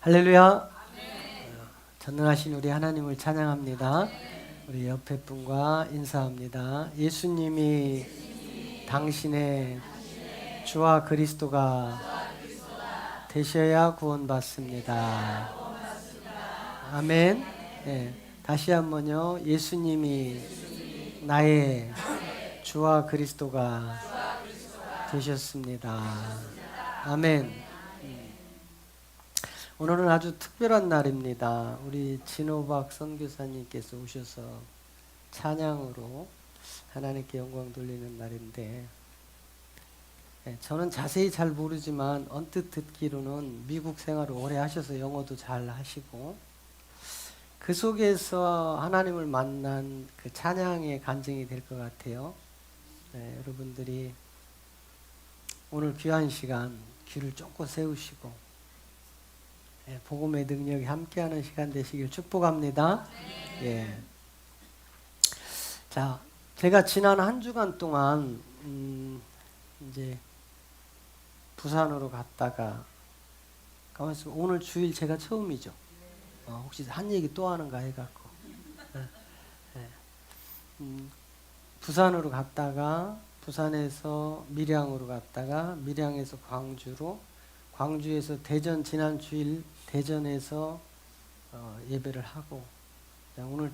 할렐루야. 전능하신 우리 하나님을 찬양합니다. 우리 옆에 분과 인사합니다. 예수님이 당신의 주와 그리스도가 되셔야 구원받습니다. 아멘. 네, 다시 한번요. 예수님이 나의 주와 그리스도가 되셨습니다. 아멘. 오늘은 아주 특별한 날입니다. 우리 진호박 선교사님께서 오셔서 찬양으로 하나님께 영광 돌리는 날인데, 저는 자세히 잘 모르지만 언뜻 듣기로는 미국 생활을 오래 하셔서 영어도 잘 하시고, 그 속에서 하나님을 만난 그 찬양의 간증이 될 것 같아요. 여러분들이 오늘 귀한 시간 귀를 쫑긋 세우시고 복음의 능력이 함께하는 시간 되시길 축복합니다. 예. 자, 제가 지난 한 주간 동안 이제 부산으로 갔다가 가만있어 오늘 주일 제가 처음이죠. 혹시 한 얘기 또 하는가 해갖고 부산으로 갔다가 부산에서 밀양으로 갔다가 밀양에서 광주로 광주에서 대전 지난 주일 대전에서 예배를 하고 오늘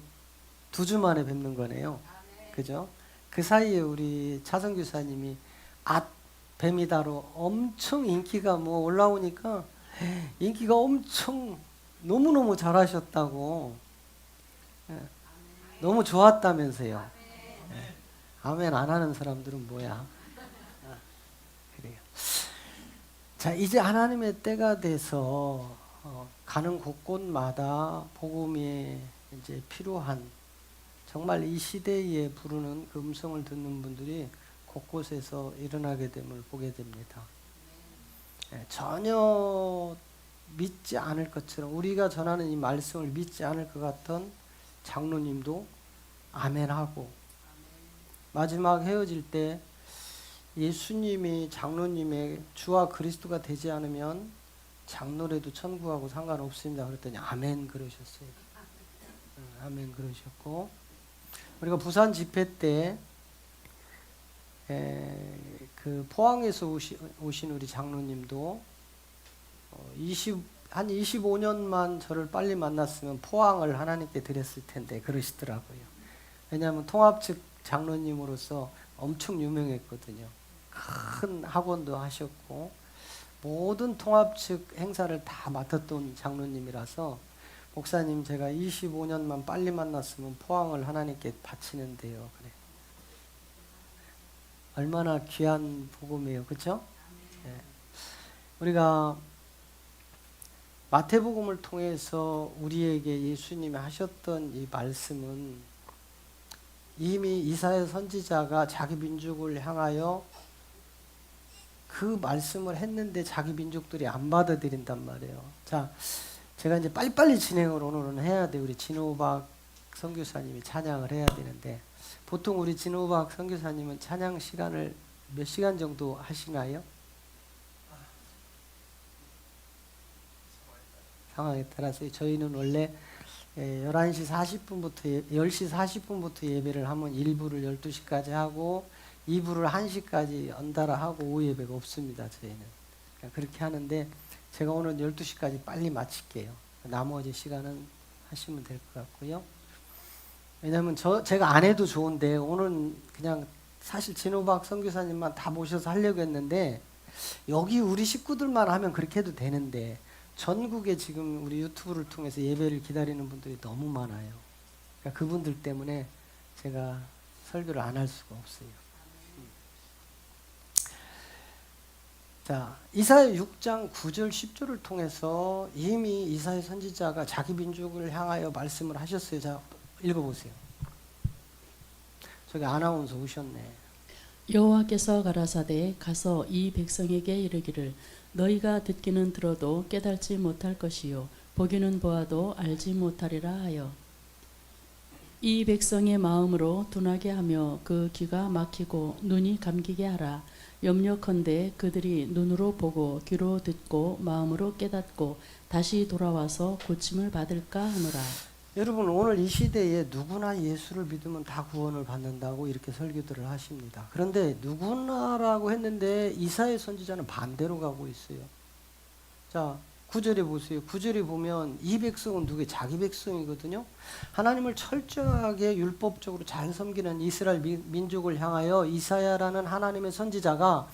2주 만에 뵙는 거네요. 그죠? 그 사이에 우리 차성교사님이 뱀이다로 엄청 인기가 올라오니까 인기가 엄청 너무너무 잘하셨다고 너무 좋았다면서요. 아멘 안 하는 사람들은 뭐야? 그래요. 자, 이제 하나님의 때가 돼서 가는 곳곳마다 복음이 이제 필요한 정말 이 시대에 부르는 그 음성을 듣는 분들이 곳곳에서 일어나게 됨을 보게 됩니다. 전혀 믿지 않을 것처럼 우리가 전하는 이 말씀을 믿지 않을 것 같던 장로님도 아멘하고 마지막 헤어질 때 예수님이 장로님의 주와 그리스도가 되지 않으면 장로라도 천국하고 상관없습니다. 그랬더니 아멘 그러셨어요. 아멘 그러셨고 우리가 부산 집회 때 그 포항에서 오신 우리 장로님도 한 25년만 저를 빨리 만났으면 포항을 하나님께 드렸을 텐데 그러시더라고요. 왜냐하면 통합 측 장로님으로서 엄청 유명했거든요. 큰 학원도 하셨고 모든 통합 측 행사를 다 맡았던 장로님이라서 목사님 제가 25년만 빨리 만났으면 포항을 하나님께 바치는데요. 그래. 얼마나 귀한 복음이에요. 그렇죠? 네. 우리가 마태복음을 통해서 우리에게 예수님이 하셨던 이 말씀은 이미 이사야 선지자가 자기 민족을 향하여 그 말씀을 했는데 자기 민족들이 안 받아들인단 말이에요. 자, 제가 이제 빨리빨리 진행을 오늘은 해야 돼. 우리 진호박 선교사님이 찬양을 해야 되는데 보통 우리 진호박 선교사님은 찬양 시간을 몇 시간 정도 하시나요? 상황에 따라서 저희는 원래 11시 40분부터 10시 40분부터 예배를 하면 1부를 12시까지 하고 2부를 1시까지 연달아 하고 오후 예배가 없습니다. 저희는 그렇게 하는데 제가 오늘 12시까지 빨리 마칠게요. 나머지 시간은 하시면 될 것 같고요. 왜냐하면 제가 안 해도 좋은데 오늘 그냥 사실 진호박 선교사님만 다 모셔서 하려고 했는데 여기 우리 식구들만 하면 그렇게 해도 되는데 전국에 지금 우리 유튜브를 통해서 예배를 기다리는 분들이 너무 많아요. 그러니까 그분들 때문에 제가 설교를 안 할 수가 없어요. 자, 이사야 6장 9절 10절을 통해서 이미 이사야 선지자가 자기 민족을 향하여 말씀을 하셨어요. 자, 읽어보세요. 저기 아나운서 오셨네. 여호와께서 가라사대 가서 이 백성에게 이르기를 너희가 듣기는 들어도 깨달지 못할 것이요 보기는 보아도 알지 못하리라 하여 이 백성의 마음으로 둔하게 하며 그 귀가 막히고 눈이 감기게 하라. 염려컨대 그들이 눈으로 보고 귀로 듣고 마음으로 깨닫고 다시 돌아와서 고침을 받을까 하노라. 여러분, 오늘 이 시대에 누구나 예수를 믿으면 다 구원을 받는다고 이렇게 설교들을 하십니다. 그런데 누구나라고 했는데 이사야 선지자는 반대로 가고 있어요. 자, 9절에 보세요. 9절에 보면 이 백성은 누구의 자기 백성이거든요. 하나님을 철저하게 율법적으로 잘 섬기는 이스라엘 민족을 향하여 이사야라는 하나님의 선지자가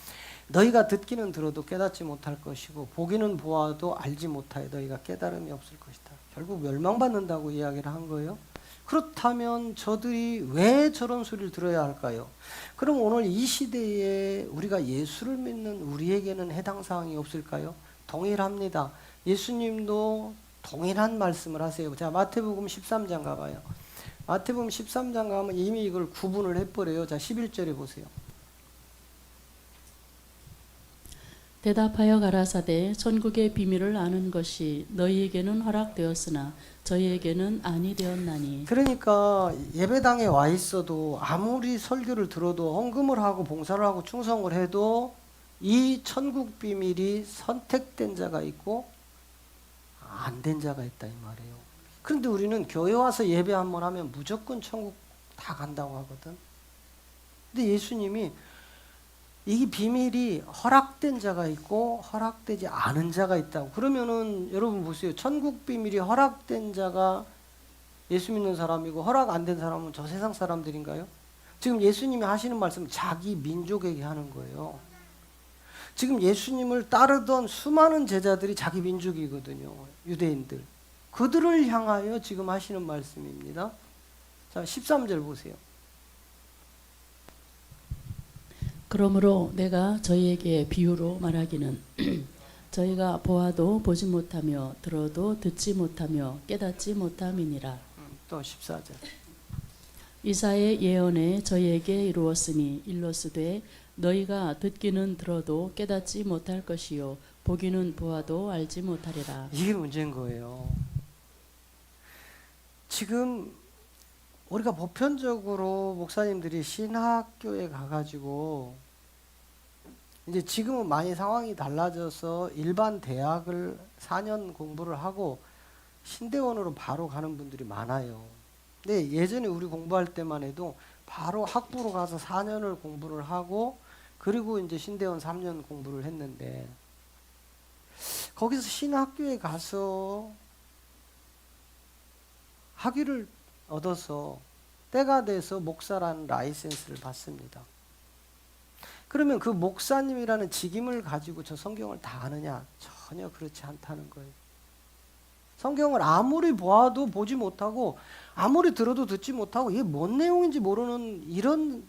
너희가 듣기는 들어도 깨닫지 못할 것이고 보기는 보아도 알지 못하여 너희가 깨달음이 없을 것이다. 결국 멸망받는다고 이야기를 한 거예요. 그렇다면 저들이 왜 저런 소리를 들어야 할까요? 그럼 오늘 이 시대에 우리가 예수를 믿는 우리에게는 해당 사항이 없을까요? 동일합니다. 예수님도 동일한 말씀을 하세요. 자, 마태복음 13장 가봐요. 마태복음 13장 가면 이미 이걸 구분을 해버려요. 자, 11절에 보세요. 대답하여 가라사대 천국의 비밀을 아는 것이 너희에게는 허락되었으나 저희에게는 아니 되었나니. 그러니까 예배당에 와 있어도 아무리 설교를 들어도 헌금을 하고 봉사를 하고 충성을 해도 이 천국 비밀이 선택된 자가 있고 안 된 자가 있다 이 말이에요. 그런데 우리는 교회 와서 예배 한번 하면 무조건 천국 다 간다고 하거든. 근데 예수님이 이 비밀이 허락된 자가 있고 허락되지 않은 자가 있다고. 그러면은 여러분 보세요. 천국 비밀이 허락된 자가 예수 믿는 사람이고 허락 안 된 사람은 저 세상 사람들인가요? 지금 예수님이 하시는 말씀은 자기 민족에게 하는 거예요. 지금 예수님을 따르던 수많은 제자들이 자기 민족이거든요. 유대인들. 그들을 향하여 지금 하시는 말씀입니다. 자, 13절 보세요. 그러므로 내가 저희에게 비유로 말하기는 저희가 보아도 보지 못하며 들어도 듣지 못하며 깨닫지 못함이니라. 또 14절. 이사의 예언에 저희에게 이루었으니 일러스되 너희가 듣기는 들어도 깨닫지 못할 것이요 보기는 보아도 알지 못하리라. 이게 문제인 거예요. 지금 우리가 보편적으로 목사님들이 신학교에 가가지고 이제 지금은 많이 상황이 달라져서 일반 대학을 4년 공부를 하고 신대원으로 바로 가는 분들이 많아요. 근데 예전에 우리 공부할 때만 해도 바로 학부로 가서 4년을 공부를 하고 그리고 이제 신대원 3년 공부를 했는데 거기서 신학교에 가서 학위를 얻어서 때가 돼서 목사라는 라이센스를 받습니다. 그러면 그 목사님이라는 직임을 가지고 저 성경을 다 아느냐? 전혀 그렇지 않다는 거예요. 성경을 아무리 보아도 보지 못하고 아무리 들어도 듣지 못하고 이게 뭔 내용인지 모르는 이런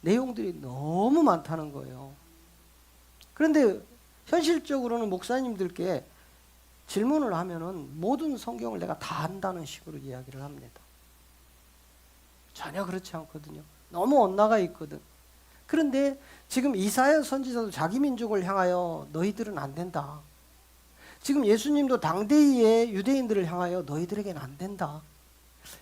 내용들이 너무 많다는 거예요. 그런데 현실적으로는 목사님들께 질문을 하면은 모든 성경을 내가 다 안다는 식으로 이야기를 합니다. 전혀 그렇지 않거든요. 너무 엇나가 있거든. 그런데 지금 이사야 선지자도 자기 민족을 향하여 너희들은 안 된다. 지금 예수님도 당대의 유대인들을 향하여 너희들에게는 안 된다.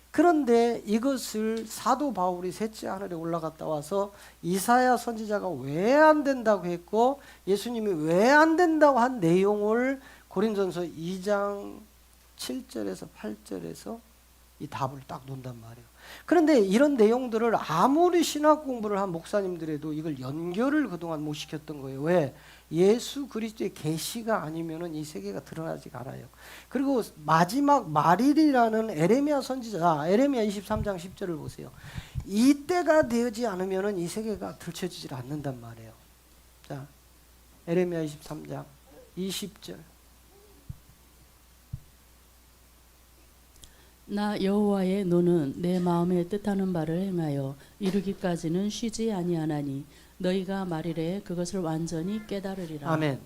그런데 이것을 사도 바울이 셋째 하늘에 올라갔다 와서 이사야 선지자가 왜 안 된다고 했고 예수님이 왜 안 된다고 한 내용을 고린도전서 2장 7절에서 8절에서 이 답을 딱 놓는단 말이에요. 그런데 이런 내용들을 아무리 신학 공부를 한 목사님들에도 이걸 연결을 그동안 못 시켰던 거예요. 왜? 예수 그리스도의 계시가 아니면은 이 세계가 드러나지가 않아요. 그리고 마지막 말일이라는 에레미야 선지자, 에레미야 23장 10절을 보세요. 이때가 되지 않으면은 이 세계가 들춰지질 않는단 말이에요. 자, 에레미야 23장 20절. 나 여호와의 노는 내 마음에 뜻하는 바를 행하여 이루기까지는 쉬지 아니하나니 너희가 말이래 그것을 완전히 깨달으리라. 아멘.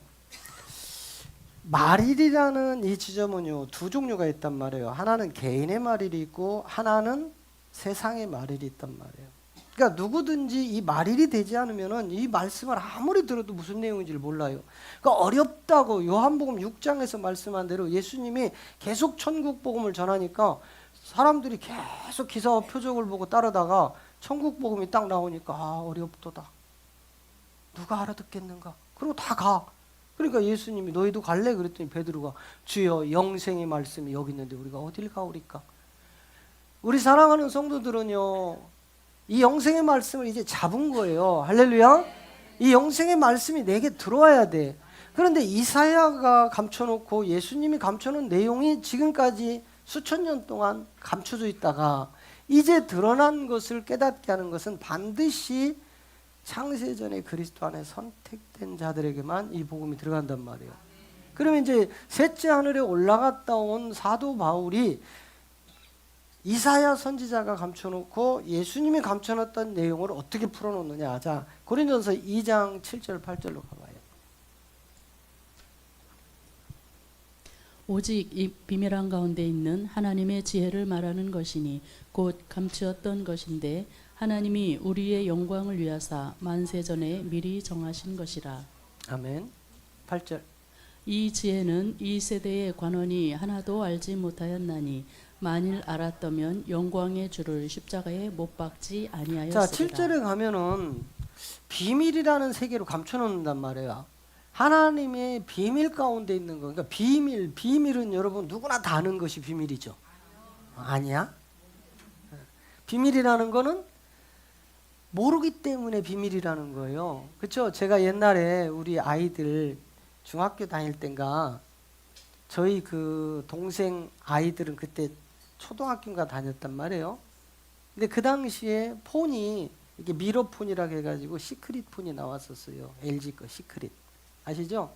말일이라는 이 지점은요 두 종류가 있단 말이에요. 하나는 개인의 말일이 있고 하나는 세상의 말일이 있단 말이에요. 그러니까 누구든지 이 말일이 되지 않으면은 이 말씀을 아무리 들어도 무슨 내용인지를 몰라요. 그러니까 어렵다고 요한복음 6장에서 말씀한 대로 예수님이 계속 천국 복음을 전하니까 사람들이 계속 기사와 표적을 보고 따르다가 천국 복음이 딱 나오니까 어렵도다. 누가 알아듣겠는가? 그리고 다 가. 그러니까 예수님이 너희도 갈래? 그랬더니 베드로가 주여 영생의 말씀이 여기 있는데 우리가 어딜 가오리까? 우리 사랑하는 성도들은요, 이 영생의 말씀을 이제 잡은 거예요. 할렐루야. 이 영생의 말씀이 내게 들어와야 돼. 그런데 이사야가 감춰놓고 예수님이 감춰놓은 내용이 지금까지 수천 년 동안 감춰져 있다가 이제 드러난 것을 깨닫게 하는 것은 반드시 창세전에 그리스도 안에 선택된 자들에게만 이 복음이 들어간단 말이에요. 그러면 이제 셋째 하늘에 올라갔다 온 사도 바울이 이사야 선지자가 감춰놓고 예수님이 감춰놨던 내용을 어떻게 풀어놓느냐. 자, 고린도전서 2장 7절 8절로 가봐요. 오직 이 비밀한 가운데 있는 하나님의 지혜를 말하는 것이니 곧 감추었던 것인데 하나님이 우리의 영광을 위하사 만세 전에 미리 정하신 것이라. 아멘. 8절. 이 지혜는 이 세대의 관원이 하나도 알지 못하였나니 만일 알았다면 영광의 주를 십자가에 못 박지 아니하였으리라. 자, 7절에 가면은 비밀이라는 세계로 감춰놓는단 말이에요. 하나님의 비밀 가운데 있는 거. 그러니까 비밀은 여러분 누구나 다 아는 것이 비밀이죠. 아니야? 비밀이라는 거는 모르기 때문에 비밀이라는 거예요. 그렇죠? 제가 옛날에 우리 아이들 중학교 다닐 땐가 저희 그 동생 아이들은 그때 초등학교인가 다녔단 말이에요. 근데 그 당시에 폰이 이게 미러폰이라고 해가지고 시크릿 폰이 나왔었어요. LG 거 시크릿. 아시죠?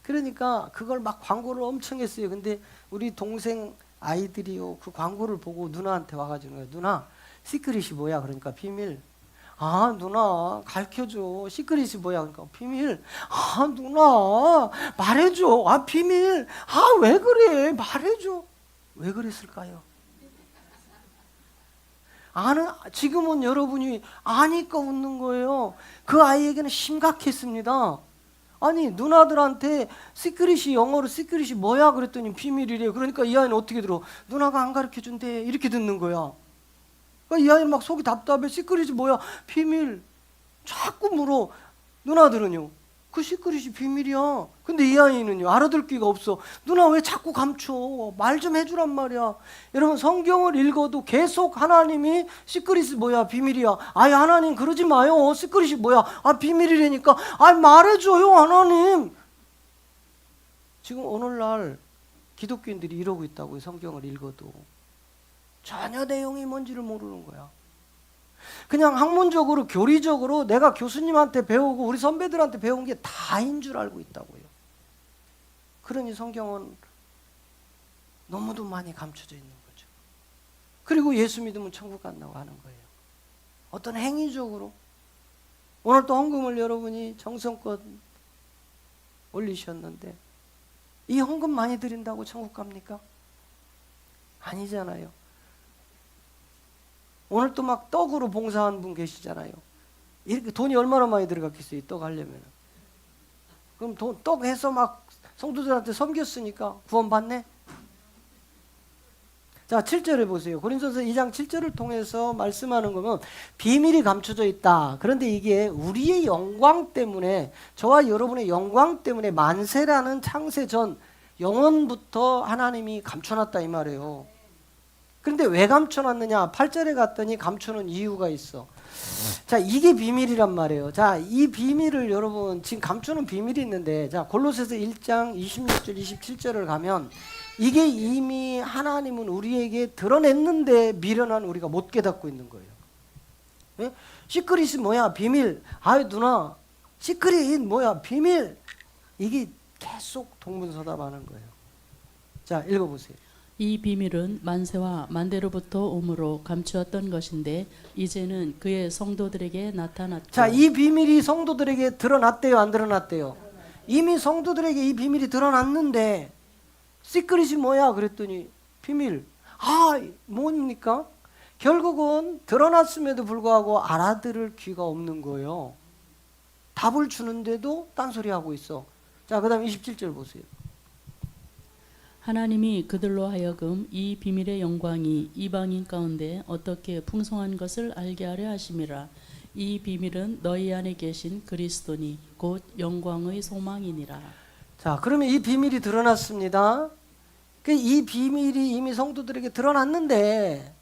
그러니까 그걸 막 광고를 엄청 했어요. 근데 우리 동생 아이들이요, 그 광고를 보고 누나한테 와가지고 거예요. 누나, 시크릿이 뭐야? 그러니까 비밀. 아, 누나, 가르쳐줘. 시크릿이 뭐야? 그러니까 비밀. 아, 누나, 말해줘. 아, 비밀. 아, 왜 그래? 말해줘. 왜 그랬을까요? 지금은 여러분이 아니까 웃는 거예요. 그 아이에게는 심각했습니다. 아니, 누나들한테 시크릿이 영어로 시크릿이 뭐야? 그랬더니 비밀이래요. 그러니까 이 아이는 어떻게 들어? 누나가 안 가르쳐준대. 이렇게 듣는 거야. 그러니까 이 아이는 막 속이 답답해. 시크릿이 뭐야? 비밀. 자꾸 물어. 누나들은요, 그 시크릿이 비밀이야. 근데 이 아이는요, 알아들 기가 없어. 누나 왜 자꾸 감춰? 말 좀 해주란 말이야. 여러분, 성경을 읽어도 계속 하나님이 시크릿이 뭐야? 비밀이야. 아이, 하나님 그러지 마요. 시크릿이 뭐야? 아, 비밀이라니까. 아, 말해줘요, 하나님. 지금 오늘날 기독교인들이 이러고 있다고요. 성경을 읽어도 전혀 내용이 뭔지를 모르는 거야. 그냥 학문적으로 교리적으로 내가 교수님한테 배우고 우리 선배들한테 배운 게 다인 줄 알고 있다고요. 그러니 성경은 너무도 많이 감춰져 있는 거죠. 그리고 예수 믿으면 천국 간다고 하는 거예요. 어떤 행위적으로 오늘 또 헌금을 여러분이 정성껏 올리셨는데 이 헌금 많이 드린다고 천국 갑니까? 아니잖아요. 오늘 또 막 떡으로 봉사한 분 계시잖아요. 이렇게 돈이 얼마나 많이 들어갔겠어요, 떡 하려면. 그럼 떡 해서 막 성도들한테 섬겼으니까 구원받네? 자, 7절에 보세요. 고린도전서 2장 7절을 통해서 말씀하는 거면 비밀이 감춰져 있다. 그런데 이게 우리의 영광 때문에, 저와 여러분의 영광 때문에 만세라는 창세 전 영원부터 하나님이 감춰놨다 이 말이에요. 그런데 왜 감춰놨느냐? 8절에 갔더니 감춰놓은 이유가 있어. 자, 이게 비밀이란 말이에요. 자, 이 비밀을 여러분 지금 감추는 비밀이 있는데, 자, 골로새서 1장 26절 27절을 가면 이게 이미 하나님은 우리에게 드러냈는데 미련한 우리가 못 깨닫고 있는 거예요. 예? 시크릿이 뭐야? 비밀. 아이, 누나, 시크릿 뭐야? 비밀. 이게 계속 동분서답하는 거예요. 자, 읽어보세요. 이 비밀은 만세와 만대로부터 오므로 감추었던 것인데 이제는 그의 성도들에게 나타났고. 자, 이 비밀이 성도들에게 드러났대요, 안 드러났대요? 이미 성도들에게 이 비밀이 드러났는데 시크릿이 뭐야? 그랬더니 비밀. 아, 뭡니까? 결국은 드러났음에도 불구하고 알아들을 귀가 없는 거예요. 답을 주는데도 딴소리 하고 있어. 자, 그 다음 27절 보세요. 하나님이 그들로 하여금 이 비밀의 영광이 이방인 가운데 어떻게 풍성한 것을 알게 하려 하심이라. 이 비밀은 너희 안에 계신 그리스도니 곧 영광의 소망이니라. 자, 그러면 이 비밀이 드러났습니다. 이 비밀이 이미 성도들에게 드러났는데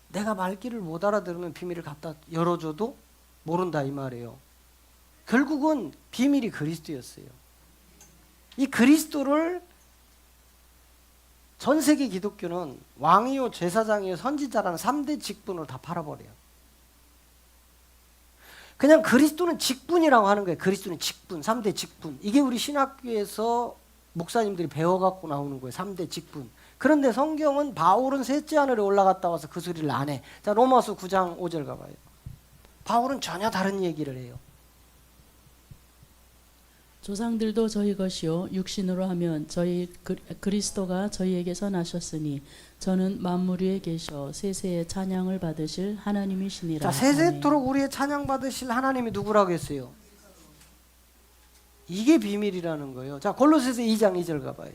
내가 말귀를 못 알아들으면 비밀을 갖다 열어줘도 모른다 이 말이에요. 결국은 비밀이 그리스도였어요. 이 그리스도를 전 세계 기독교는 왕이요 제사장이요 선지자라는 3대 직분으로 다 팔아버려요. 그냥 그리스도는 직분이라고 하는 거예요. 그리스도는 직분, 3대 직분. 이게 우리 신학교에서 목사님들이 배워갖고 나오는 거예요. 3대 직분. 그런데 성경은 바울은 셋째 하늘에 올라갔다 와서 그 소리를 안 해. 자, 로마서 9장 5절 가봐요. 바울은 전혀 다른 얘기를 해요. 조상들도 저희 것이요 육신으로 하면 저희 그리스도가 저희에게서 나셨으니 저는 만물 위에 계셔 세세의 찬양을 받으실 하나님이시니라. 자, 세세토록 우리의 찬양 받으실 하나님이 누구라고 했어요? 이게 비밀이라는 거예요. 자, 골로새서 2장 2절 가봐요.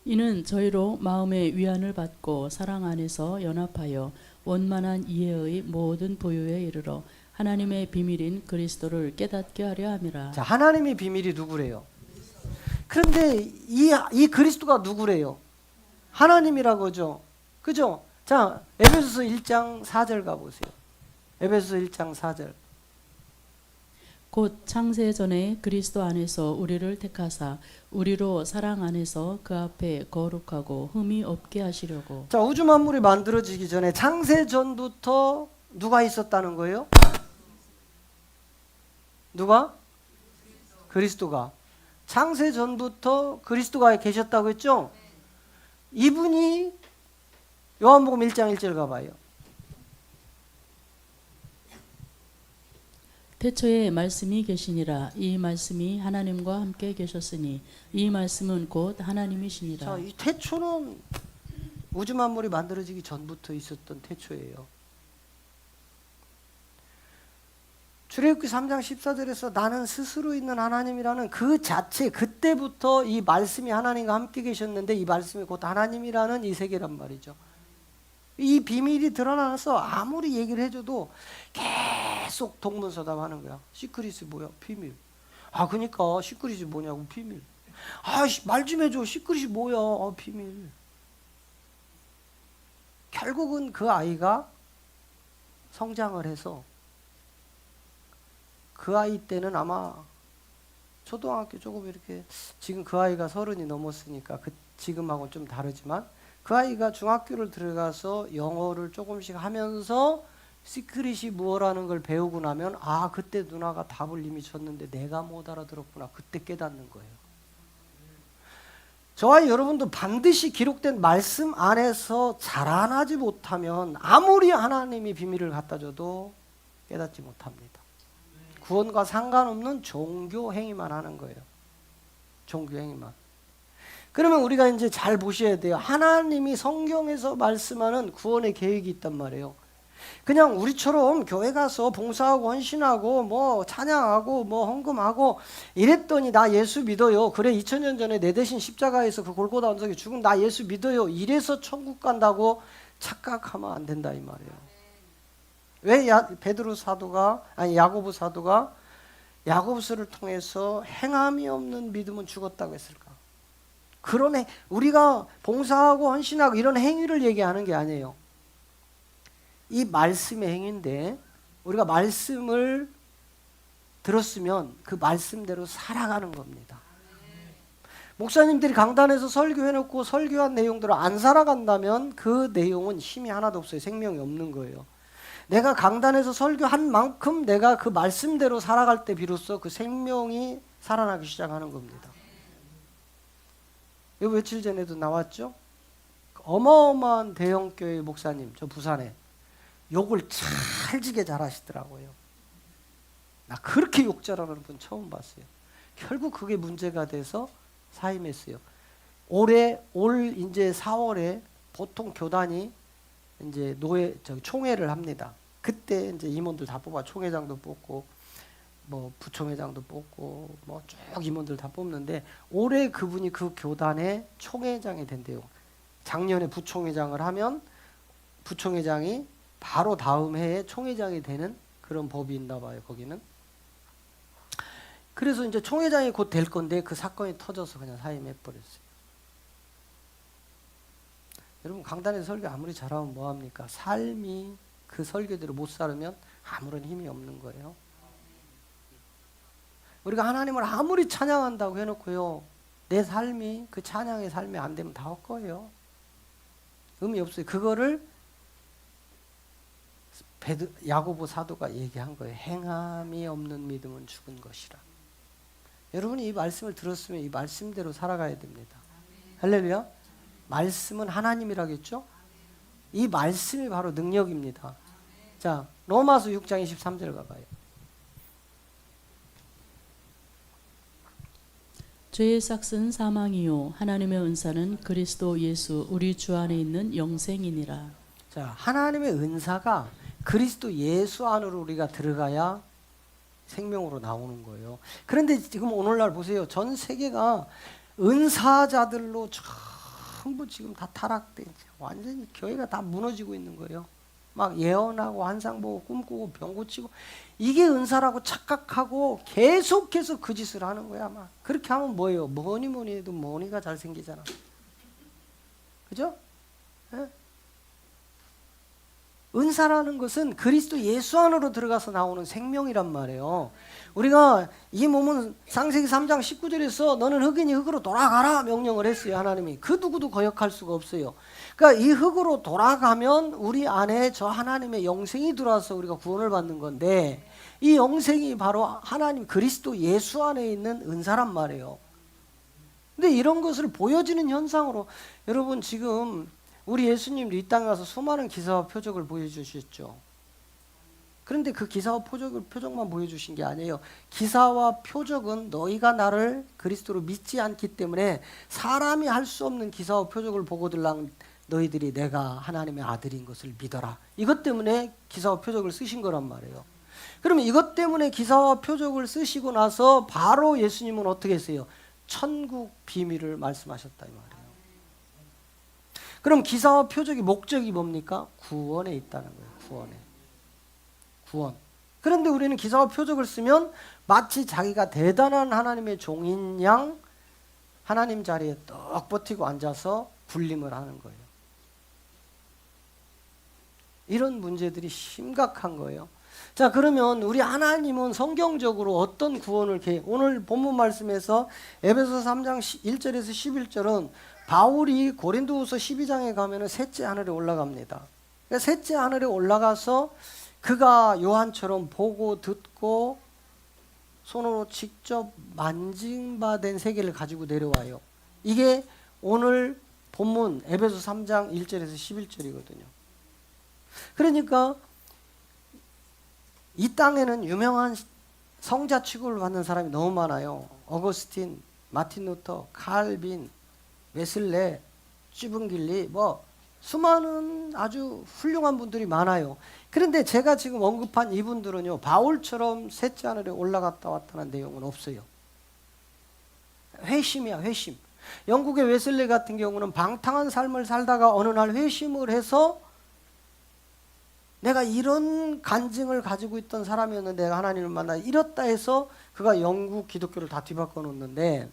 이는 저희로 마음의 위안을 받고 사랑 안에서 연합하여 원만한 이해의 모든 보유에 이르러 하나님의 비밀인 그리스도를 깨닫게 하려 함이라. 자, 하나님의 비밀이 누구래요? 그런데 이 그리스도가 누구래요? 하나님이라고죠. 그죠? 자, 에베소서 1장 4절 가보세요. 에베소서 1장 4절. 곧 창세 전에 그리스도 안에서 우리를 택하사 우리로 사랑 안에서 그 앞에 거룩하고 흠이 없게 하시려고. 자, 우주 만물이 만들어지기 전에 창세 전부터 누가 있었다는 거예요? 누가? 그리스도가. 창세 전부터 그리스도가 계셨다고 했죠? 이분이 요한복음 1장 1절 가봐요. 태초에 말씀이 계시니라. 이 말씀이 하나님과 함께 계셨으니 이 말씀은 곧 하나님이시니라. 자, 이 태초는 우주 만물이 만들어지기 전부터 있었던 태초예요. 출애굽기 3장 14절에서 나는 스스로 있는 하나님이라는 그 자체, 그때부터 이 말씀이 하나님과 함께 계셨는데 이 말씀이 곧 하나님이라는 이 세계란 말이죠. 이 비밀이 드러나서 아무리 얘기를 해줘도 계속 동문서답하는 거야. 시크릿이 뭐야? 비밀. 아, 그러니까 시크릿이 뭐냐고. 비밀. 아, 말 좀 해줘. 시크릿이 뭐야? 비밀. 결국은 그 아이가 성장을 해서 그 아이 때는 아마 초등학교 조금 이렇게, 지금 그 아이가 30이 넘었으니까 지금하고는 좀 다르지만 그 아이가 중학교를 들어가서 영어를 조금씩 하면서 시크릿이 무엇라는 걸 배우고 나면 아, 그때 누나가 답을 이미 줬는데 내가 못 알아들었구나. 그때 깨닫는 거예요. 저와 여러분도 반드시 기록된 말씀 안에서 자라나지 못하면 아무리 하나님이 비밀을 갖다 줘도 깨닫지 못합니다. 구원과 상관없는 종교 행위만 하는 거예요. 종교 행위만. 그러면 우리가 이제 잘 보셔야 돼요. 하나님이 성경에서 말씀하는 구원의 계획이 있단 말이에요. 그냥 우리처럼 교회 가서 봉사하고 헌신하고 뭐 찬양하고 뭐 헌금하고 이랬더니 나 예수 믿어요. 그래 2000년 전에 내 대신 십자가에서 그 골고다 언덕에 죽은 나 예수 믿어요. 이래서 천국 간다고 착각하면 안 된다 이 말이에요. 왜 베드로 사도가 야고보 사도가 야고보서를 통해서 행함이 없는 믿음은 죽었다고 했을까? 그런 우리가 봉사하고 헌신하고 이런 행위를 얘기하는 게 아니에요. 이 말씀의 행위인데 우리가 말씀을 들었으면 그 말씀대로 살아가는 겁니다. 목사님들이 강단에서 설교해놓고 설교한 내용대로 안 살아간다면 그 내용은 힘이 하나도 없어요. 생명이 없는 거예요. 내가 강단에서 설교한 만큼 내가 그 말씀대로 살아갈 때 비로소 그 생명이 살아나기 시작하는 겁니다. 요 며칠 전에도 나왔죠? 어마어마한 대형교회 목사님, 저 부산에 욕을 찰지게 잘하시더라고요. 나 그렇게 욕 잘하는 분 처음 봤어요. 결국 그게 문제가 돼서 사임했어요. 올 이제 4월에 보통 교단이 이제 총회를 합니다. 그때 이제 임원들 다 뽑아 총회장도 뽑고 뭐 부총회장도 뽑고 뭐 쭉 임원들 다 뽑는데 올해 그분이 그 교단의 총회장이 된대요. 작년에 부총회장을 하면 부총회장이 바로 다음 해에 총회장이 되는 그런 법이 있나 봐요, 거기는. 그래서 이제 총회장이 곧 될 건데 그 사건이 터져서 그냥 사임해버렸어요. 여러분, 강단에서 설교 아무리 잘하면 뭐합니까? 삶이 그 설교대로 못 살으면 아무런 힘이 없는 거예요. 우리가 하나님을 아무리 찬양한다고 해놓고요, 내 삶이 그 찬양의 삶이 안 되면 다 헛거예요. 의미 없어요. 그거를 야고보 사도가 얘기한 거예요. 행함이 없는 믿음은 죽은 것이라. 여러분이 이 말씀을 들었으면 이 말씀대로 살아가야 됩니다. 할렐루야. 말씀은 하나님이라겠죠? 이 말씀이 바로 능력입니다. 자, 로마서 6장 23절 가봐요. 죄의 삭은 사망이요 하나님의 은사는 그리스도 예수 우리 주 안에 있는 영생이니라. 자, 하나님의 은사가 그리스도 예수 안으로 우리가 들어가야 생명으로 나오는 거예요. 그런데 지금 오늘날 보세요. 전 세계가 은사자들로 전부 지금 다 타락돼. 완전히 교회가 다 무너지고 있는 거예요. 막 예언하고 환상 보고 꿈꾸고 병 고치고 이게 은사라고 착각하고 계속해서 그 짓을 하는 거야. 막 그렇게 하면 뭐예요? 뭐니 해도 뭐니가 잘생기잖아. 그죠? 예? 은사라는 것은 그리스도 예수 안으로 들어가서 나오는 생명이란 말이에요. 우리가 이 몸은 창세기 3장 19절에서 너는 흙이니 흙으로 돌아가라 명령을 했어요. 하나님이. 그 누구도 거역할 수가 없어요. 그러니까 이 흙으로 돌아가면 우리 안에 저 하나님의 영생이 들어와서 우리가 구원을 받는 건데 이 영생이 바로 하나님 그리스도 예수 안에 있는 은사란 말이에요. 근데 이런 것을 보여지는 현상으로 여러분 지금 우리 예수님도 이 땅에 가서 수많은 기사와 표적을 보여주셨죠. 그런데 그 기사와 표적만 보여주신 게 아니에요. 기사와 표적은 너희가 나를 그리스도로 믿지 않기 때문에 사람이 할 수 없는 기사와 표적을 보고들랑 너희들이 내가 하나님의 아들인 것을 믿어라. 이것 때문에 기사와 표적을 쓰신 거란 말이에요. 그러면 이것 때문에 기사와 표적을 쓰시고 나서 바로 예수님은 어떻게 했어요? 천국 비밀을 말씀하셨다 이 말이에요. 그럼 기사와 표적의 목적이 뭡니까? 구원에 있다는 거예요. 구원에. 구원. 그런데 우리는 기사와 표적을 쓰면 마치 자기가 대단한 하나님의 종인 양 하나님 자리에 떡 버티고 앉아서 군림을 하는 거예요. 이런 문제들이 심각한 거예요. 자, 그러면 우리 하나님은 성경적으로 어떤 구원을 오늘 본문 말씀에서 에베소 3장 1절에서 11절은 바울이 고린도후서 12장에 가면은 셋째 하늘에 올라갑니다. 그러니까 셋째 하늘에 올라가서 그가 요한처럼 보고 듣고 손으로 직접 만진 바 된 세계를 가지고 내려와요. 이게 오늘 본문 에베소 3장 1절에서 11절이거든요. 그러니까 이 땅에는 유명한 성자 취급을 받는 사람이 너무 많아요. 어거스틴, 마틴 루터, 칼빈, 웨슬레, 쥐븐길리 뭐 수많은 아주 훌륭한 분들이 많아요. 그런데 제가 지금 언급한 이분들은요, 바울처럼 셋째 하늘에 올라갔다 왔다는 내용은 없어요. 회심이야, 회심. 영국의 웨슬레 같은 경우는 방탕한 삶을 살다가 어느 날 회심을 해서 내가 이런 간증을 가지고 있던 사람이었는데 내가 하나님을 만나 이렇다 해서 그가 영국 기독교를 다 뒤바꿔 놓는데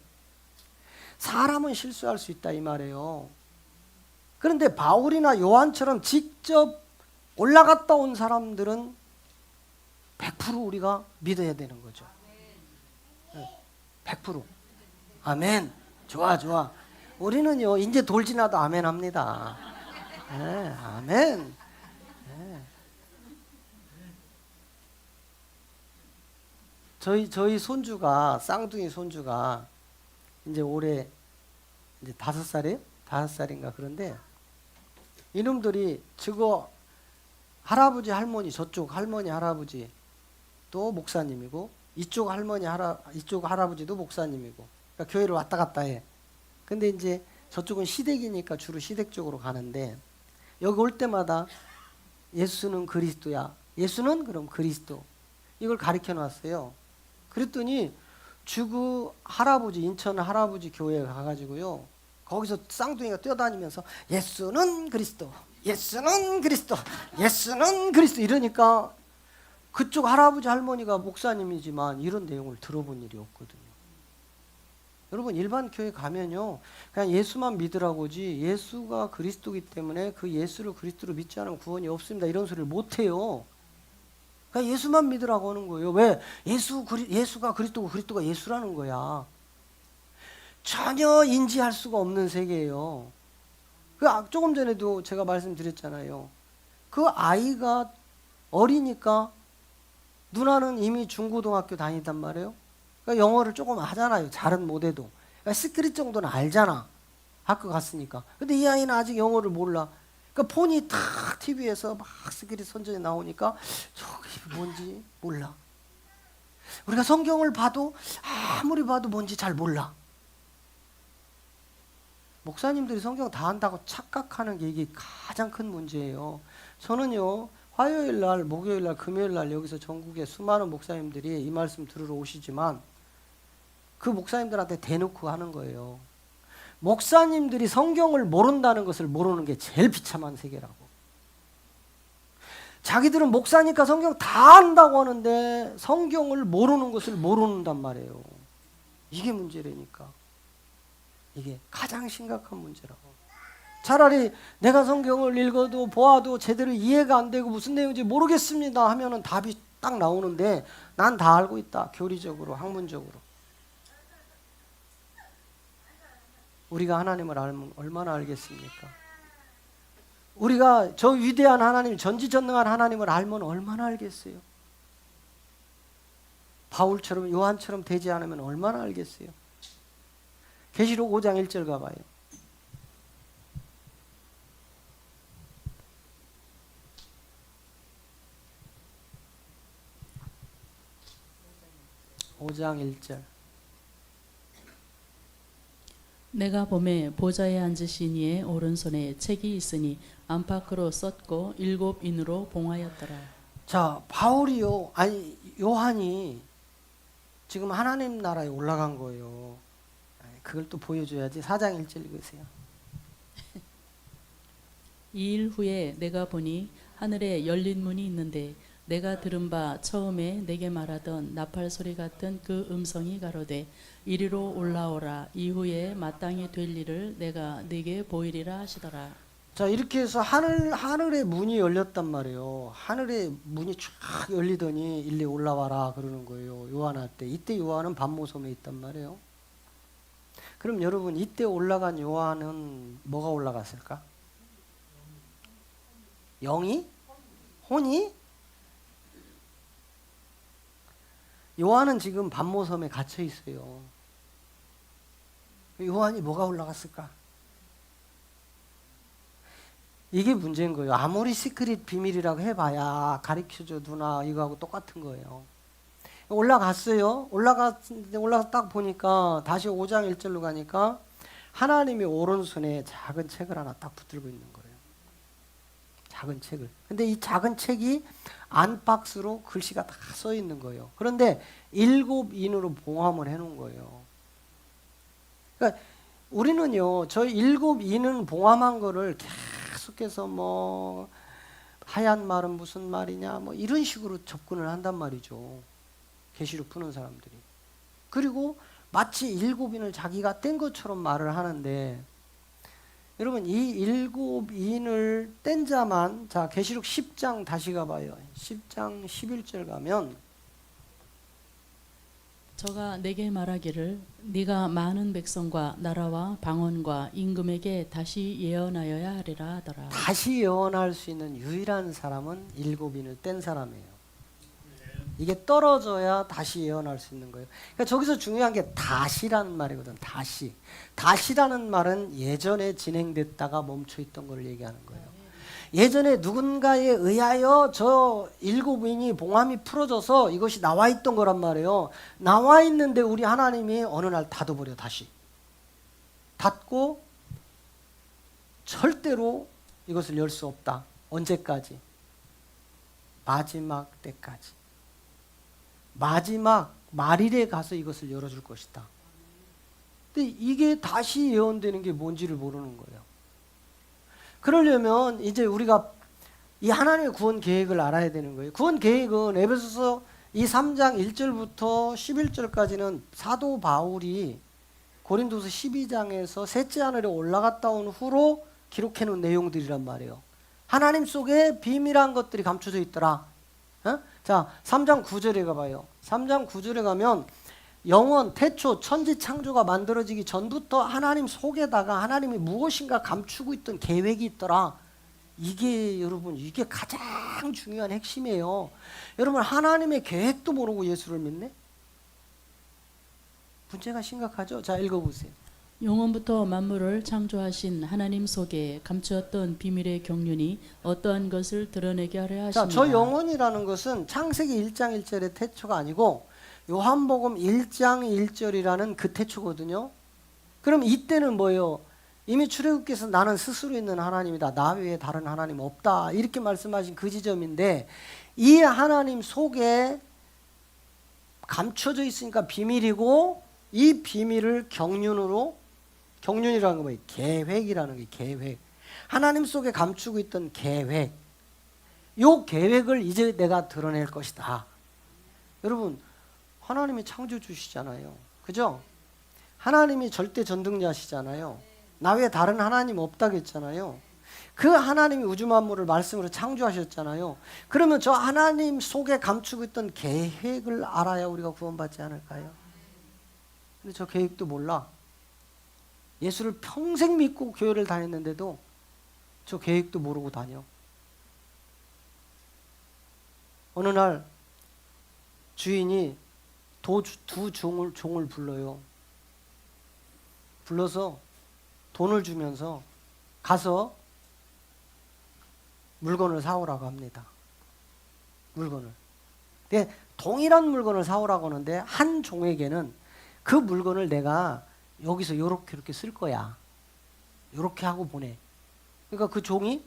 사람은 실수할 수 있다 이 말이에요. 그런데 바울이나 요한처럼 직접 올라갔다 온 사람들은 100% 우리가 믿어야 되는 거죠. 100%. 아멘. 좋아, 좋아. 우리는요, 이제 돌 지나도 아멘 합니다. 네, 아멘. 네. 저희 손주가, 쌍둥이 손주가 이제 올해 이제 5살이에요? 5살인가 그런데 이놈들이 저거 할아버지 할머니 저쪽 할머니 할아버지 또 목사님이고 이쪽 이쪽 할아버지도 목사님이고 그러니까 교회를 왔다 갔다 해. 근데 이제 저쪽은 시댁이니까 주로 시댁 쪽으로 가는데 여기 올 때마다 예수는 그리스도야. 예수는 그럼 그리스도. 이걸 가르쳐 놨어요. 그랬더니 주그 할아버지, 인천 할아버지 교회에 가가지고요, 거기서 쌍둥이가 뛰어다니면서 예수는 그리스도, 예수는 그리스도, 예수는 그리스도 이러니까 그쪽 할아버지 할머니가 목사님이지만 이런 내용을 들어본 일이 없거든요. 여러분, 일반 교회 가면요, 그냥 예수만 믿으라고지 예수가 그리스도이기 때문에 그 예수를 그리스도로 믿지 않으면 구원이 없습니다, 이런 소리를 못해요. 그냥 예수만 믿으라고 하는 거예요. 왜? 예수가 그리스도고 그리스도가 예수라는 거야. 전혀 인지할 수가 없는 세계예요. 조금 전에도 제가 말씀드렸잖아요. 그 아이가 어리니까 누나는 이미 중고등학교 다니단 말이에요. 그러니까 영어를 조금 하잖아요. 잘은 못해도. 그러니까 시크릿 정도는 알잖아, 학교 갔으니까. 근데 이 아이는 아직 영어를 몰라. 그러니까 폰이 탁 TV에서 막 시크릿 선전이 나오니까 저게 뭔지 몰라. 우리가 성경을 봐도 아무리 봐도 뭔지 잘 몰라. 목사님들이 성경 다 안다고 착각하는 게 이게 가장 큰 문제예요. 저는요, 화요일 날, 목요일 날, 금요일 날 여기서 전국에 수많은 목사님들이 이 말씀 들으러 오시지만 그 목사님들한테 대놓고 하는 거예요. 목사님들이 성경을 모른다는 것을 모르는 게 제일 비참한 세계라고. 자기들은 목사니까 성경 다 안다고 하는데 성경을 모르는 것을 모른단 말이에요. 이게 문제라니까. 이게 가장 심각한 문제라고. 차라리 내가 성경을 읽어도 보아도 제대로 이해가 안 되고 무슨 내용인지 모르겠습니다 하면은 답이 딱 나오는데 난 다 알고 있다, 교리적으로, 학문적으로. 우리가 하나님을 알면 얼마나 알겠습니까? 우리가 저 위대한 하나님, 전지전능한 하나님을 알면 얼마나 알겠어요? 바울처럼 요한처럼 되지 않으면 얼마나 알겠어요? 계시록 5장 1절 가봐요. (5장 1절) 내가 보매 보좌에 앉으신 이의 오른손에 책이 있으니 안팎으로 썼고 7인으로 봉하였더라. 자, 요한이 지금 하나님 나라에 올라간 거예요. 그걸 또 보여줘야지. 4장 1절 읽으세요. 2일 후에 내가 보니 하늘에 열린 문이 있는데 내가 들은 바 처음에 내게 말하던 나팔 소리 같은 그 음성이 가로되 이리로 올라오라. 이후에 마땅히 될 일을 내가 네게 보이리라 하시더라. 자, 이렇게 해서 하늘의 문이 열렸단 말이에요. 하늘의 문이 쫙 열리더니 일리 올라와라 그러는 거예요, 요한한테. 이때 요한은 반모섬에 있단 말이에요. 그럼 여러분, 이때 올라간 요한은 뭐가 올라갔을까? 영이? 혼이? 요한은 지금 반모섬에 갇혀 있어요. 요한이 뭐가 올라갔을까? 이게 문제인 거예요. 아무리 시크릿 비밀이라고 해봐야 가르쳐줘 누나 이거하고 똑같은 거예요. 올라갔어요. 올라가 딱 보니까 다시 5장 1절로 가니까 하나님이 오른손에 작은 책을 하나 딱 붙들고 있는 거예요. 작은 책을. 근데 이 작은 책이 안박스로 글씨가 다 써 있는 거예요. 그런데 7인으로 봉함을 해놓은 거예요. 그러니까 우리는요, 저 7인은 봉함한 거를 계속해서 뭐 하얀 말은 무슨 말이냐 뭐 이런 식으로 접근을 한단 말이죠, 계시록 푸는 사람들이. 그리고 마치 7인을 자기가 뗀 것처럼 말을 하는데, 여러분, 이 7인을 뗀 자만, 자, 계시록 10장 다시 가봐요. 10장 11절 가면 저가 내게 말하기를 네가 많은 백성과 나라와 방언과 임금에게 다시 예언하여야 하리라 하더라. 다시 예언할 수 있는 유일한 사람은 7인을 뗀 사람이에요. 이게 떨어져야 다시 예언할 수 있는 거예요. 그러니까 저기서 중요한 게 다시라는 말이거든. 다시라는 말은 예전에 진행됐다가 멈춰있던 걸 얘기하는 거예요. 예전에 누군가에 의하여 저 7인이 봉함이 풀어져서 이것이 나와 있던 거란 말이에요. 나와 있는데 우리 하나님이 어느 날 닫아버려. 다시 닫고 절대로 이것을 열 수 없다. 언제까지? 마지막 때까지. 마지막 말일에 가서 이것을 열어줄 것이다. 근데 이게 다시 예언되는 게 뭔지를 모르는 거예요. 그러려면 이제 우리가 이 하나님의 구원 계획을 알아야 되는 거예요. 구원 계획은 에베소서 이 3장 1절부터 11절까지는 사도 바울이 고린도서 12장에서 셋째 하늘에 올라갔다 온 후로 기록해 놓은 내용들이란 말이에요. 하나님 속에 비밀한 것들이 감춰져 있더라. 어? 자, 3장 9절에 가봐요. 3장 9절에 가면 영원, 태초, 천지 창조가 만들어지기 전부터 하나님 속에다가 하나님이 무엇인가 감추고 있던 계획이 있더라. 이게 여러분, 이게 가장 중요한 핵심이에요. 여러분, 하나님의 계획도 모르고 예수를 믿네? 문제가 심각하죠? 자, 읽어보세요. 영원부터 만물을 창조하신 하나님 속에 감추었던 비밀의 경륜이 어떠한 것을 드러내게 하려 하십니다. 자, 저 영원이라는 것은 창세기 1장 1절의 태초가 아니고 요한복음 1장 1절이라는 그 태초거든요. 그럼 이때는 뭐예요? 이미 출애굽께서 나는 스스로 있는 하나님이다. 나 외에 다른 하나님 없다. 이렇게 말씀하신 그 지점인데 이 하나님 속에 감춰져 있으니까 비밀이고 이 비밀을 경륜이라는 거 뭐예요? 계획이라는 게 계획. 하나님 속에 감추고 있던 계획. 요 계획을 이제 내가 드러낼 것이다. 여러분, 하나님이 창조주시잖아요. 그죠? 하나님이 절대 전능자시잖아요. 나 외에 다른 하나님 없다겠잖아요. 그 하나님이 우주 만물을 말씀으로 창조하셨잖아요. 그러면 저 하나님 속에 감추고 있던 계획을 알아야 우리가 구원받지 않을까요? 근데 저 계획도 몰라. 예수를 평생 믿고 교회를 다녔는데도 저 계획도 모르고 다녀. 어느 날 주인이 두 종을 불러요. 불러서 돈을 주면서 가서 물건을 사오라고 합니다. 물건을. 근데 동일한 물건을 사오라고 하는데 한 종에게는 그 물건을 내가 여기서 요렇게 쓸 거야. 요렇게 하고 보내. 그러니까 그 종이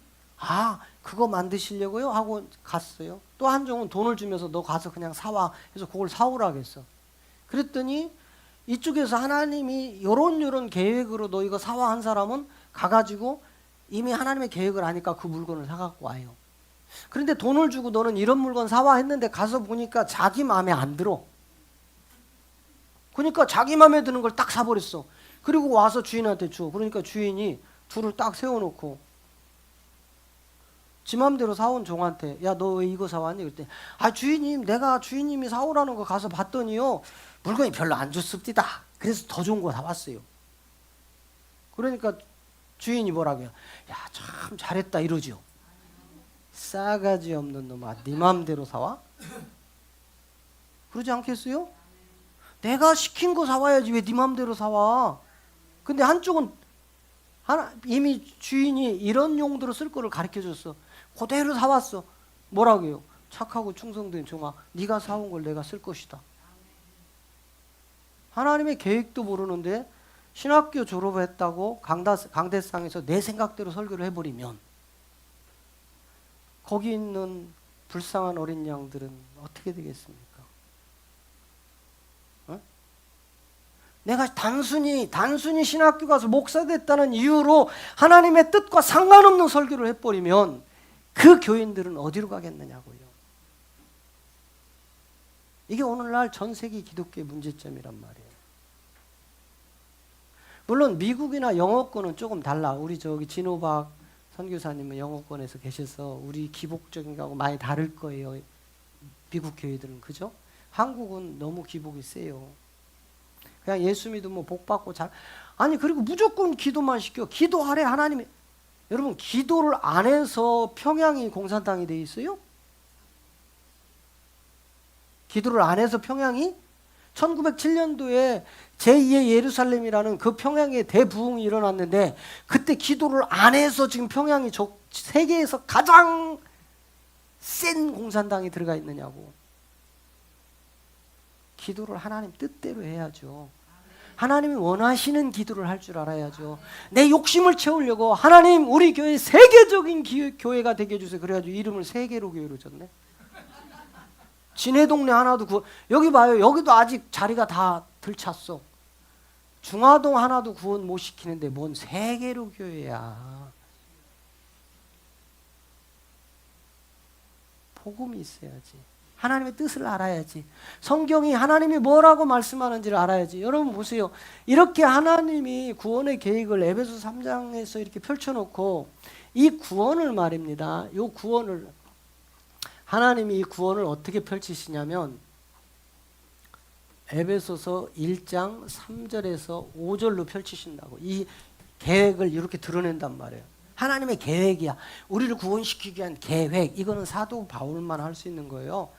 그거 만드시려고요? 하고 갔어요. 또 한 종은 돈을 주면서 너 가서 그냥 사와 해서 그걸 사오라고 했어. 그랬더니 이쪽에서 하나님이 요런 계획으로 너 이거 사와 한 사람은 가가지고 이미 하나님의 계획을 아니까 그 물건을 사갖고 와요. 그런데 돈을 주고 너는 이런 물건 사와 했는데 가서 보니까 자기 마음에 안 들어. 그러니까 자기 마음에 드는 걸 딱 사버렸어. 그리고 와서 주인한테 줘. 그러니까 주인이 둘을 딱 세워놓고 지 맘대로 사온 종한테 야, 너 왜 이거 사왔니? 그랬더니 주인님, 내가 주인님이 사오라는 거 가서 봤더니요 물건이 별로 안 좋습니다. 그래서 더 좋은 거 사왔어요. 그러니까 주인이 뭐라고요? 야, 참 잘했다 이러죠. 싸가지 없는 놈아, 네 맘대로 사와? 그러지 않겠어요? 내가 시킨 거 사와야지 왜 네 맘대로 사와? 근데 한쪽은 이미 주인이 이런 용도로 쓸 거를 가르쳐줬어. 그대로 사왔어. 뭐라고요? 착하고 충성된 종아, 네가 사온 걸 내가 쓸 것이다. 하나님의 계획도 모르는데 신학교 졸업했다고 강대상에서 내 생각대로 설교를 해버리면 거기 있는 불쌍한 어린 양들은 어떻게 되겠습니까? 내가 단순히 신학교 가서 목사 됐다는 이유로 하나님의 뜻과 상관없는 설교를 해버리면 그 교인들은 어디로 가겠느냐고요. 이게 오늘날 전 세계 기독교의 문제점이란 말이에요. 물론 미국이나 영어권은 조금 달라. 우리 저기 진호박 선교사님은 영어권에서 계셔서 우리 기복적인 거하고 많이 다를 거예요. 미국 교회들은. 그죠? 한국은 너무 기복이 세요. 그냥 예수 믿으면 복 받고 그리고 무조건 기도만 시켜. 기도하래 하나님이. 여러분, 기도를 안 해서 평양이 공산당이 돼 있어요? 기도를 안 해서 평양이? 1907년도에 제2의 예루살렘이라는 그 평양에 대부흥이 일어났는데 그때 기도를 안 해서 지금 평양이 세계에서 가장 센 공산당이 들어가 있느냐고. 기도를 하나님 뜻대로 해야죠. 하나님이 원하시는 기도를 할 줄 알아야죠. 내 욕심을 채우려고 하나님 우리 교회 세계적인 교회가 되게 해주세요. 그래가지고 이름을 세계로 교회로 졌네. 지네 동네 하나도 여기 봐요. 여기도 아직 자리가 다 들찼어. 중화동 하나도 구원 못 시키는데 뭔 세계로 교회야. 복음이 있어야지. 하나님의 뜻을 알아야지. 성경이 하나님이 뭐라고 말씀하는지를 알아야지. 여러분 보세요. 이렇게 하나님이 구원의 계획을 에베소 3장에서 이렇게 펼쳐놓고 이 구원을 말입니다. 이 구원을 하나님이 이 구원을 어떻게 펼치시냐면 에베소서 1장 3절에서 5절로 펼치신다고. 이 계획을 이렇게 드러낸단 말이에요. 하나님의 계획이야. 우리를 구원시키기 위한 계획. 이거는 사도 바울만 할 수 있는 거예요.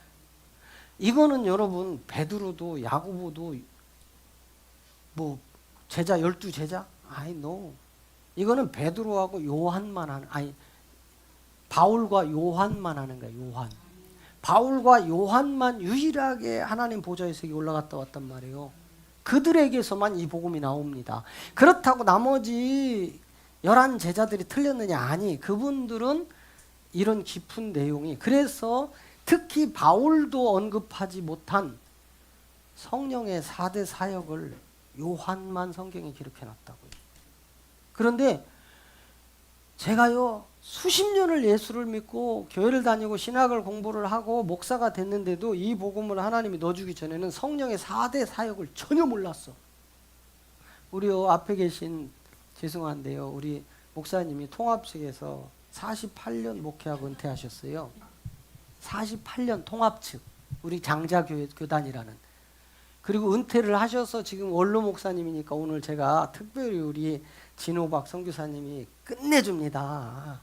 이거는 여러분 베드로도 야고보도 뭐 제자 12제자? 아이 노. 이거는 베드로하고 요한만 하는, 아니 바울과 요한만 하는 거야. 요한. 바울과 요한만 유일하게 하나님 보좌에서 올라갔다 왔단 말이에요. 그들에게서만 이 복음이 나옵니다. 그렇다고 나머지 11 제자들이 틀렸느냐? 아니, 그분들은 이런 깊은 내용이, 그래서 특히 바울도 언급하지 못한 성령의 4대 사역을 요한만 성경에 기록해 놨다고요. 그런데 제가요 수십 년을 예수를 믿고 교회를 다니고 신학을 공부를 하고 목사가 됐는데도 이 복음을 하나님이 넣어주기 전에는 성령의 4대 사역을 전혀 몰랐어. 우리 앞에 계신, 죄송한데요, 우리 목사님이 통합 측에서 48년 목회하고 은퇴하셨어요. 48년 통합 측, 우리 장자교회 교단이라는. 그리고 은퇴를 하셔서 지금 원로 목사님이니까 오늘 제가 특별히 우리 진호박 선교사님이 끝내줍니다.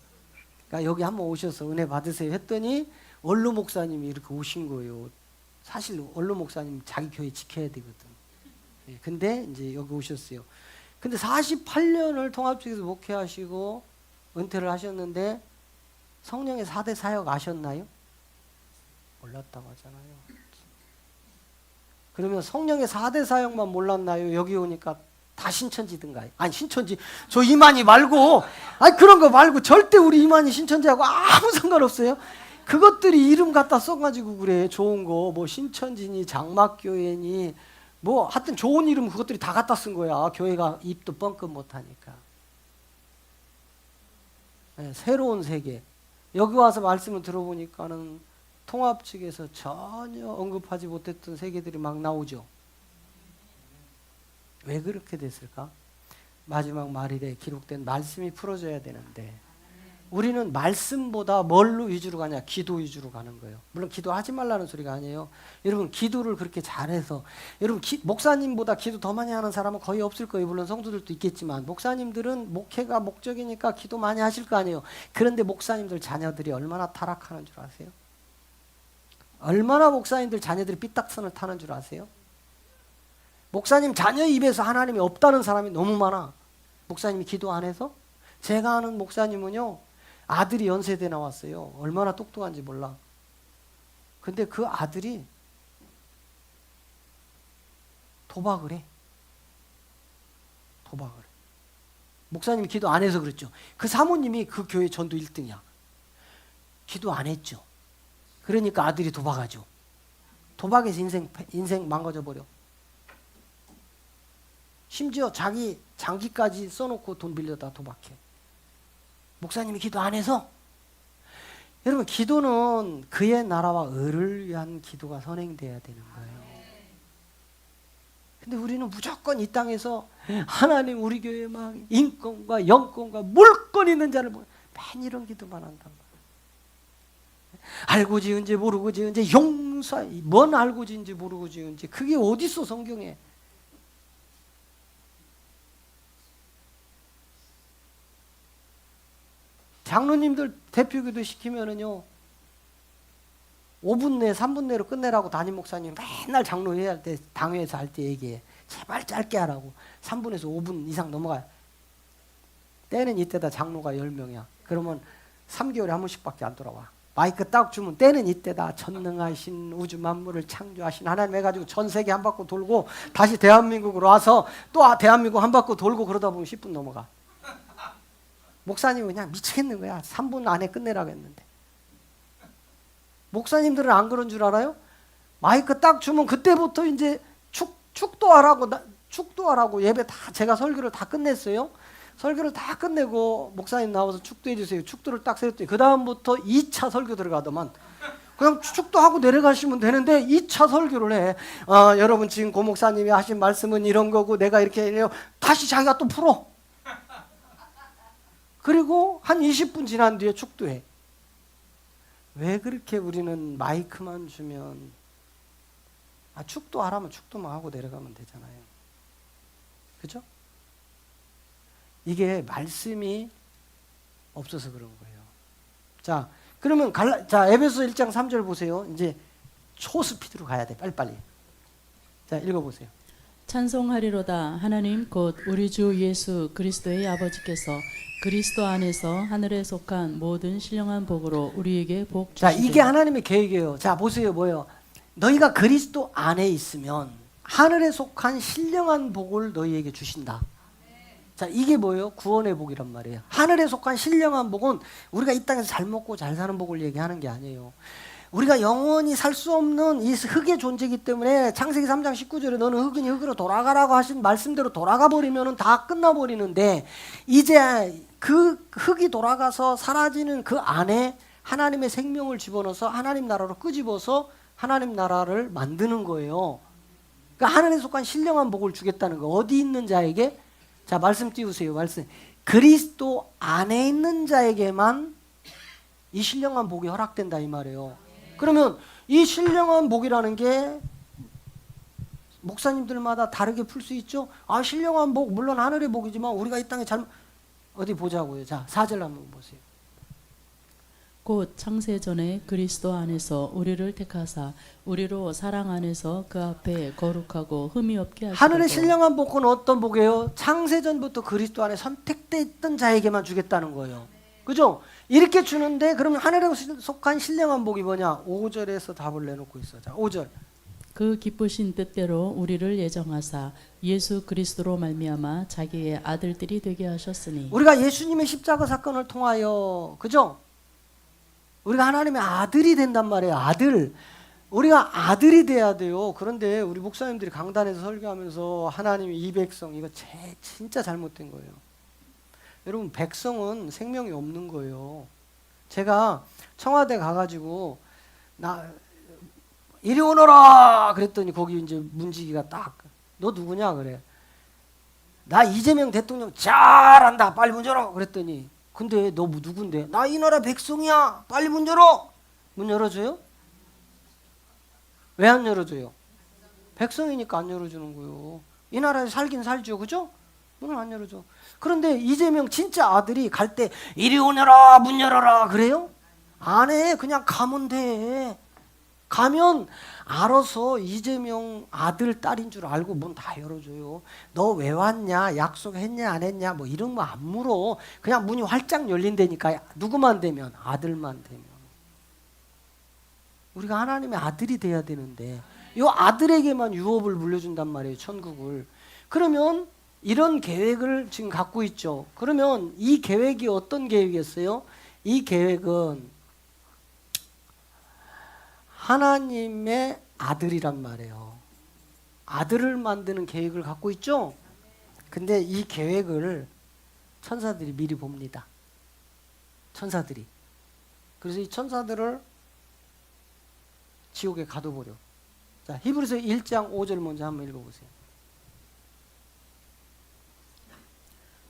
그러니까 여기 한번 오셔서 은혜 받으세요 했더니 원로 목사님이 이렇게 오신 거예요. 사실 원로 목사님 자기 교회 지켜야 되거든. 근데 이제 여기 오셨어요. 근데 48년을 통합 측에서 목회하시고 은퇴를 하셨는데 성령의 4대 사역 아셨나요? 몰랐다고 하잖아요. 그러면 성령의 4대 사역만 몰랐나요? 여기 오니까 다 신천지든가요? 아니, 신천지 저 이만희 말고, 아니 그런 거 말고 절대 우리 이만희 신천지하고 아무 상관없어요. 그것들이 이름 갖다 써가지고 그래. 좋은 거 뭐 신천지니 장막교회니 뭐 하여튼 좋은 이름 그것들이 다 갖다 쓴 거야. 교회가 입도 뻥끗 못하니까. 네, 새로운 세계. 여기 와서 말씀을 들어보니까는 통합 측에서 전혀 언급하지 못했던 세계들이 막 나오죠. 왜 그렇게 됐을까? 마지막 말일에 기록된 말씀이 풀어져야 되는데 우리는 말씀보다 뭘로 위주로 가냐? 기도 위주로 가는 거예요. 물론 기도하지 말라는 소리가 아니에요. 여러분 기도를 그렇게 잘해서, 여러분 목사님보다 기도 더 많이 하는 사람은 거의 없을 거예요. 물론 성도들도 있겠지만 목사님들은 목회가 목적이니까 기도 많이 하실 거 아니에요. 그런데 목사님들 자녀들이 얼마나 타락하는 줄 아세요? 얼마나 목사님들 자녀들이 삐딱선을 타는 줄 아세요? 목사님 자녀 입에서 하나님이 없다는 사람이 너무 많아. 목사님이 기도 안 해서? 제가 아는 목사님은요, 아들이 연세대 나왔어요. 얼마나 똑똑한지 몰라. 근데 그 아들이 도박을 해. 도박을 해. 목사님이 기도 안 해서 그랬죠. 그 사모님이 그 교회 전도 1등이야. 기도 안 했죠. 그러니까 아들이 도박하죠. 도박에서 인생 망가져 버려. 심지어 자기 장기까지 써놓고 돈 빌려다 도박해. 목사님이 기도 안 해서? 여러분 기도는 그의 나라와 의를 위한 기도가 선행돼야 되는 거예요. 근데 우리는 무조건 이 땅에서 하나님 우리 교회에 막 인권과 영권과 물권 있는 자를 보면 맨 이런 기도만 한단 말이에요. 알고 지은지 모르고 지은지 용서, 뭔 알고 지은지 모르고 지은지 그게 어딨어 성경에. 장로님들 대표기도 시키면은요 5분 내 3분 내로 끝내라고 담임 목사님 맨날 장로회 할 때 당회에서 할 때 얘기해. 제발 짧게 하라고. 3분에서 5분 이상 넘어가요. 때는 이때다. 장로가 10명이야 그러면 3개월에 한 번씩밖에 안 돌아와. 마이크 딱 주면 때는 이때다. 전능하신 우주 만물을 창조하신 하나님 해가지고 전 세계 한 바퀴 돌고 다시 대한민국으로 와서 또 대한민국 한 바퀴 돌고 그러다 보면 10분 넘어가. 목사님은 그냥 미치겠는 거야. 3분 안에 끝내라고 했는데. 목사님들은 안 그런 줄 알아요? 마이크 딱 주면 그때부터 이제 축도하라고 예배 다 제가 설교를 다 끝냈어요. 설교를 다 끝내고 목사님 나와서 축도해 주세요. 축도를 딱 세웠더니 그 다음부터 2차 설교 들어가더만 그냥 축도하고 내려가시면 되는데 2차 설교를 해. 여러분 지금 고 목사님이 하신 말씀은 이런 거고 내가 이렇게 해요. 다시 자기가 또 풀어. 그리고 한 20분 지난 뒤에 축도해. 왜 그렇게 우리는 마이크만 주면 축도하라면 축도만 하고 내려가면 되잖아요. 그죠? 이게 말씀이 없어서 그런 거예요. 자, 그러면 에베소 1장 3절 보세요. 이제 초스피드로 가야 돼. 빨리빨리. 자, 읽어보세요. 찬송하리로다 하나님 곧 우리 주 예수 그리스도의 아버지께서 그리스도 안에서 하늘에 속한 모든 신령한 복으로 우리에게 복 주시되. 자, 이게 하나님의 계획이에요. 자, 보세요. 뭐예요? 너희가 그리스도 안에 있으면 하늘에 속한 신령한 복을 너희에게 주신다. 자, 이게 뭐예요? 구원의 복이란 말이에요. 하늘에 속한 신령한 복은 우리가 이 땅에서 잘 먹고 잘 사는 복을 얘기하는 게 아니에요. 우리가 영원히 살 수 없는 이 흙의 존재이기 때문에 창세기 3장 19절에 너는 흙이니 흙으로 돌아가라고 하신 말씀대로 돌아가 버리면 다 끝나버리는데 이제 그 흙이 돌아가서 사라지는 그 안에 하나님의 생명을 집어넣어서 하나님 나라로 끄집어서 하나님 나라를 만드는 거예요. 그러니까 하늘에 속한 신령한 복을 주겠다는 거. 어디 있는 자에게? 자, 말씀 띄우세요. 말씀. 그리스도 안에 있는 자에게만 이 신령한 복이 허락된다 이 말이에요. 그러면 이 신령한 복이라는 게 목사님들마다 다르게 풀 수 있죠. 신령한 복 물론 하늘의 복이지만 우리가 이 땅에 어디 보자고요. 자, 4절 한번 보세요. 곧 창세전에 그리스도 안에서 우리를 택하사 우리로 사랑 안에서 그 앞에 거룩하고 흠이 없게 하시고. 하늘의 신령한 복은 어떤 복이에요? 창세전부터 그리스도 안에 선택돼 있던 자에게만 주겠다는 거예요. 그죠? 이렇게 주는데 그러면 하늘에 속한 신령한 복이 뭐냐? 5절에서 답을 내놓고 있어. 자, 5절. 그 기쁘신 뜻대로 우리를 예정하사 예수 그리스도로 말미암아 자기의 아들들이 되게 하셨으니. 우리가 예수님의 십자가 사건을 통하여, 그죠? 우리가 하나님의 아들이 된단 말이에요. 아들. 우리가 아들이 돼야 돼요. 그런데 우리 목사님들이 강단에서 설교하면서 하나님이 이 백성 이거 진짜 잘못된 거예요. 여러분, 백성은 생명이 없는 거예요. 제가 청와대 가가지고 이리 오너라 그랬더니 거기 이제 문지기가 딱 너 누구냐 그래. 나 이재명 대통령 잘한다 빨리 문 열어 그랬더니 근데 너 누군데? 나 이 나라 백성이야 빨리 문 열어. 문 열어줘요? 왜 안 열어줘요? 백성이니까 안 열어주는 거예요. 이 나라에 살긴 살죠. 그죠? 문을 안 열어줘. 그런데 이재명 진짜 아들이 갈 때 이리 오너라 문 열어라 그래요? 안 해. 그냥 가면 돼. 가면 알아서 이재명 아들 딸인 줄 알고 문 다 열어줘요. 너 왜 왔냐? 약속했냐 안 했냐? 뭐 이런 거 안 물어. 그냥 문이 활짝 열린다니까. 누구만 되면? 아들만 되면. 우리가 하나님의 아들이 돼야 되는데 이 아들에게만 유업을 물려준단 말이에요. 천국을. 그러면 이런 계획을 지금 갖고 있죠. 그러면 이 계획이 어떤 계획이었어요? 이 계획은 하나님의 아들이란 말이에요. 아들을 만드는 계획을 갖고 있죠. 근데 이 계획을 천사들이 미리 봅니다. 천사들이. 그래서 이 천사들을 지옥에 가둬버려. 자, 히브리서 1장 5절 먼저 한번 읽어보세요.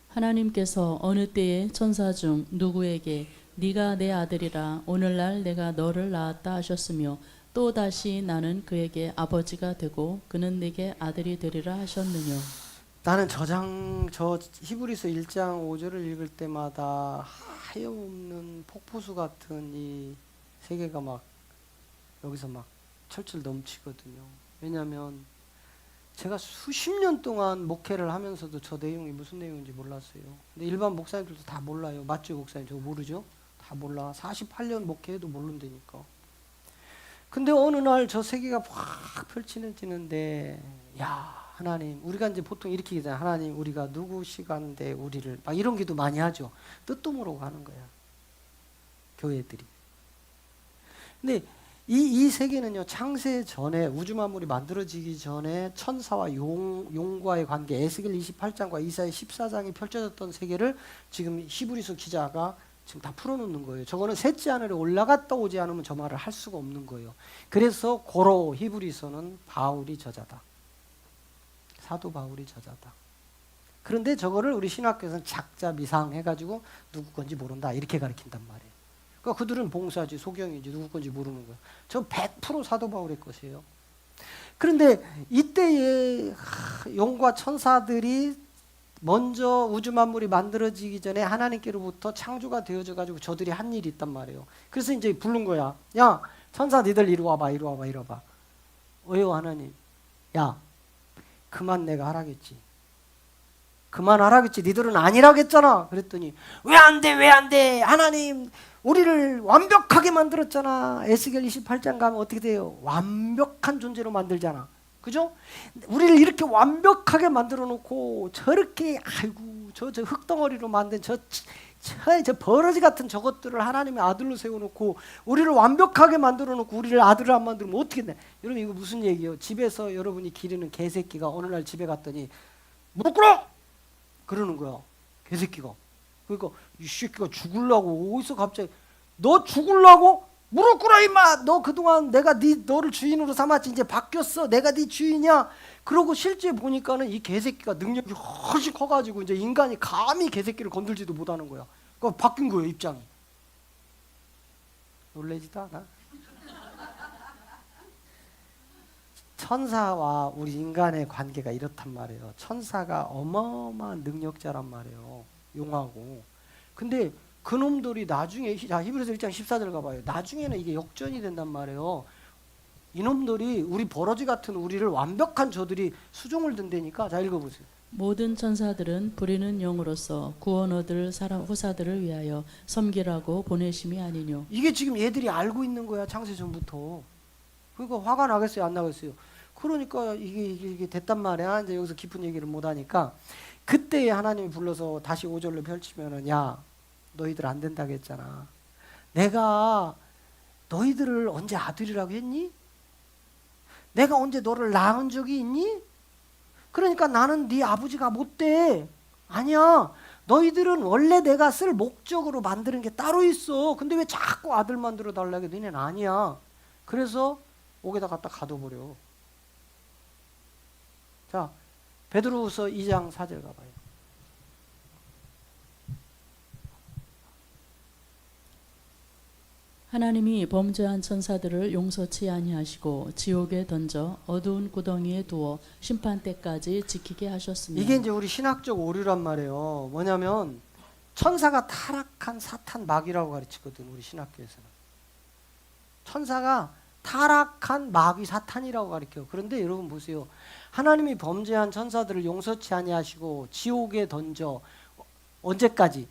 하나님께서 어느 때에 천사 중 누구에게 네가 내 아들이라 오늘날 내가 너를 낳았다 하셨으며 또 다시 나는 그에게 아버지가 되고 그는 내게 아들이 되리라 하셨느냐. 나는 저 히브리서 1장 5절을 읽을 때마다 하염없는 폭포수 같은 이 세계가 막 여기서 막 철철 넘치거든요. 왜냐하면 제가 수십 년 동안 목회를 하면서도 저 내용이 무슨 내용인지 몰랐어요. 근데 일반 목사님들도 다 몰라요. 맞죠, 목사님? 저거 모르죠? 다 몰라. 48년 목회해도 모른다니까. 근데 어느 날 저 세계가 확 펼쳐지는데 야 하나님 우리가 이제 보통 이렇게 얘기하잖아요. 하나님 우리가 누구 시간대 우리를 막 이런 기도 많이 하죠. 뜻도 모르고 하는 거야. 교회들이. 근데 이 세계는요, 창세 전에 우주 만물이 만들어지기 전에 천사와 용과의 관계, 에스겔 28장과 이사야 14장이 펼쳐졌던 세계를 지금 히브리서 기자가 지금 다 풀어놓는 거예요. 저거는 셋째 하늘에 올라갔다 오지 않으면 저 말을 할 수가 없는 거예요. 그래서 고로 히브리서는 바울이 저자다. 사도 바울이 저자다. 그런데 저거를 우리 신학교에서는 작자 미상 해가지고 누구 건지 모른다 이렇게 가르친단 말이에요. 그러니까 그들은 봉사지 소경이지 누구 건지 모르는 거예요. 저 100% 사도 바울의 것이에요. 그런데 이때의 용과 천사들이 먼저 우주 만물이 만들어지기 전에 하나님께로부터 창조가 되어져 가지고 저들이 한 일이 있단 말이에요. 그래서 이제 부른 거야. 야, 천사 니들 이리 와봐, 이리 와봐, 이리 와봐. 왜요, 하나님? 야, 그만 내가 하라겠지. 그만하라겠지. 니들은 아니라겠잖아. 그랬더니 왜 안 돼? 왜 안 돼? 하나님 우리를 완벽하게 만들었잖아. 에스겔 28장 가면 어떻게 돼요? 완벽한 존재로 만들잖아. 그죠? 우리를 이렇게 완벽하게 만들어 놓고 저렇게 아이고 저 흙덩어리로 만든 저 버러지 같은 저것들을 하나님의 아들로 세워놓고 우리를 완벽하게 만들어 놓고 우리를 아들을 안 만들면 어떻게 돼? 여러분 이거 무슨 얘기예요? 집에서 여러분이 기르는 개새끼가 어느 날 집에 갔더니 무릎 꿇어! 그러는 거야. 개새끼가. 그러니까 이 새끼가 죽으려고 어디서 갑자기 너 죽으려고? 무릎 꿇어 임마. 너 그동안 내가 너를 주인으로 삼았지 이제 바뀌었어. 내가 네 주인이야. 그러고 실제 보니까는 이 개새끼가 능력이 훨씬 커가지고 이제 인간이 감히 개새끼를 건들지도 못하는 거야. 그러니까 바뀐 거예요 입장이. 놀래지도 않아? 천사와 우리 인간의 관계가 이렇단 말이에요. 천사가 어마어마한 능력자란 말이에요. 용하고. 근데 그놈들이 나중에 히브리서 1장 14절 가봐요. 나중에는 이게 역전이 된단 말이에요. 이놈들이 우리 버러지 같은 우리를 완벽한 저들이 수종을 든다니까. 자 읽어보세요. 모든 천사들은 부리는 영으로서 구원 얻을 사람 후사들을 위하여 섬기라고 보내심이 아니뇨. 이게 지금 얘들이 알고 있는 거야. 창세 전부터. 그러니까 화가 나겠어요? 안 나겠어요? 그러니까 이게 됐단 말이야. 이제 여기서 깊은 얘기를 못 하니까 그때 하나님이 불러서 다시 5절로 펼치면은 야 너희들 안 된다고 했잖아. 내가 너희들을 언제 아들이라고 했니? 내가 언제 너를 낳은 적이 있니? 그러니까 나는 네 아버지가 못 돼. 아니야. 너희들은 원래 내가 쓸 목적으로 만드는 게 따로 있어. 근데 왜 자꾸 아들 만들어 달라고 해? 너희는 아니야. 그래서 옥에다 갖다 가둬버려. 자, 베드로후서 2장 4절 가봐요. 하나님이 범죄한 천사들을 용서치 아니하시고 지옥에 던져 어두운 구덩이에 두어 심판 때까지 지키게 하셨으며. 이게 이제 우리 신학적 오류란 말이에요. 뭐냐면 천사가 타락한 사탄 마귀라고 가르치거든 우리 신학교에서는. 천사가 타락한 마귀 사탄이라고 가르쳐요. 그런데 여러분 보세요. 하나님이 범죄한 천사들을 용서치 아니하시고 지옥에 던져 언제까지?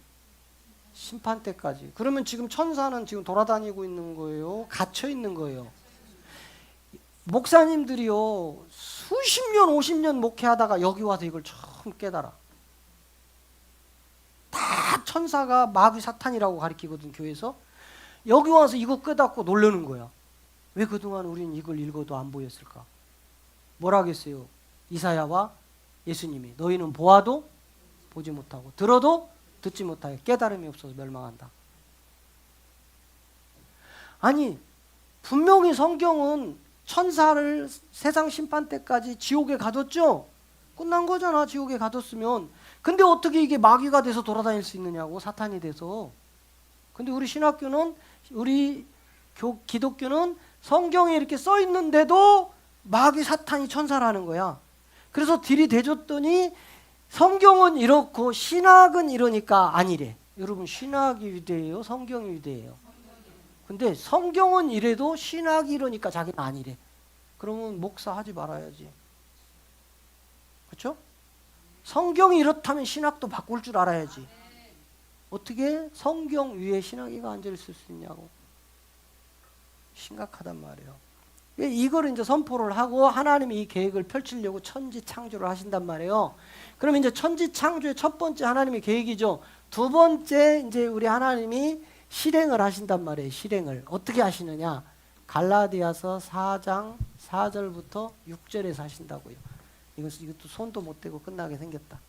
심판 때까지. 그러면 지금 천사는 지금 돌아다니고 있는 거예요? 갇혀 있는 거예요? 목사님들이요 수십 년 50년 목회하다가 여기 와서 이걸 처음 깨달아. 다 천사가 마귀 사탄이라고 가르치거든 교회에서. 여기 와서 이거 깨닫고 놀라는 거야. 왜 그동안 우리는 이걸 읽어도 안 보였을까? 뭐라 하겠어요? 이사야와 예수님이 너희는 보아도 보지 못하고 들어도 듣지 못하여 깨달음이 없어서 멸망한다. 아니 분명히 성경은 천사를 세상 심판 때까지 지옥에 가뒀죠? 끝난 거잖아 지옥에 가뒀으면. 근데 어떻게 이게 마귀가 돼서 돌아다닐 수 있느냐고 사탄이 돼서. 근데 우리 신학교는 우리 기독교는 성경에 이렇게 써 있는데도 마귀 사탄이 천사라는 거야. 그래서 들이대줬더니 성경은 이렇고 신학은 이러니까 아니래. 여러분 신학이 위대해요? 성경이 위대해요? 근데 성경은 이래도 신학이 이러니까 자기는 아니래. 그러면 목사 하지 말아야지. 그렇죠? 성경이 이렇다면 신학도 바꿀 줄 알아야지. 어떻게 성경 위에 신학이가 앉아있을 수 있냐고. 심각하단 말이에요. 이걸 이제 선포를 하고 하나님이 이 계획을 펼치려고 천지 창조를 하신단 말이에요. 그러면 이제 천지 창조의 첫 번째 하나님의 계획이죠. 두 번째 이제 우리 하나님이 실행을 하신단 말이에요. 실행을 어떻게 하시느냐? 갈라디아서 4장 4절부터 6절에 사신다고요. 이것도 손도 못 대고 끝나게 생겼다.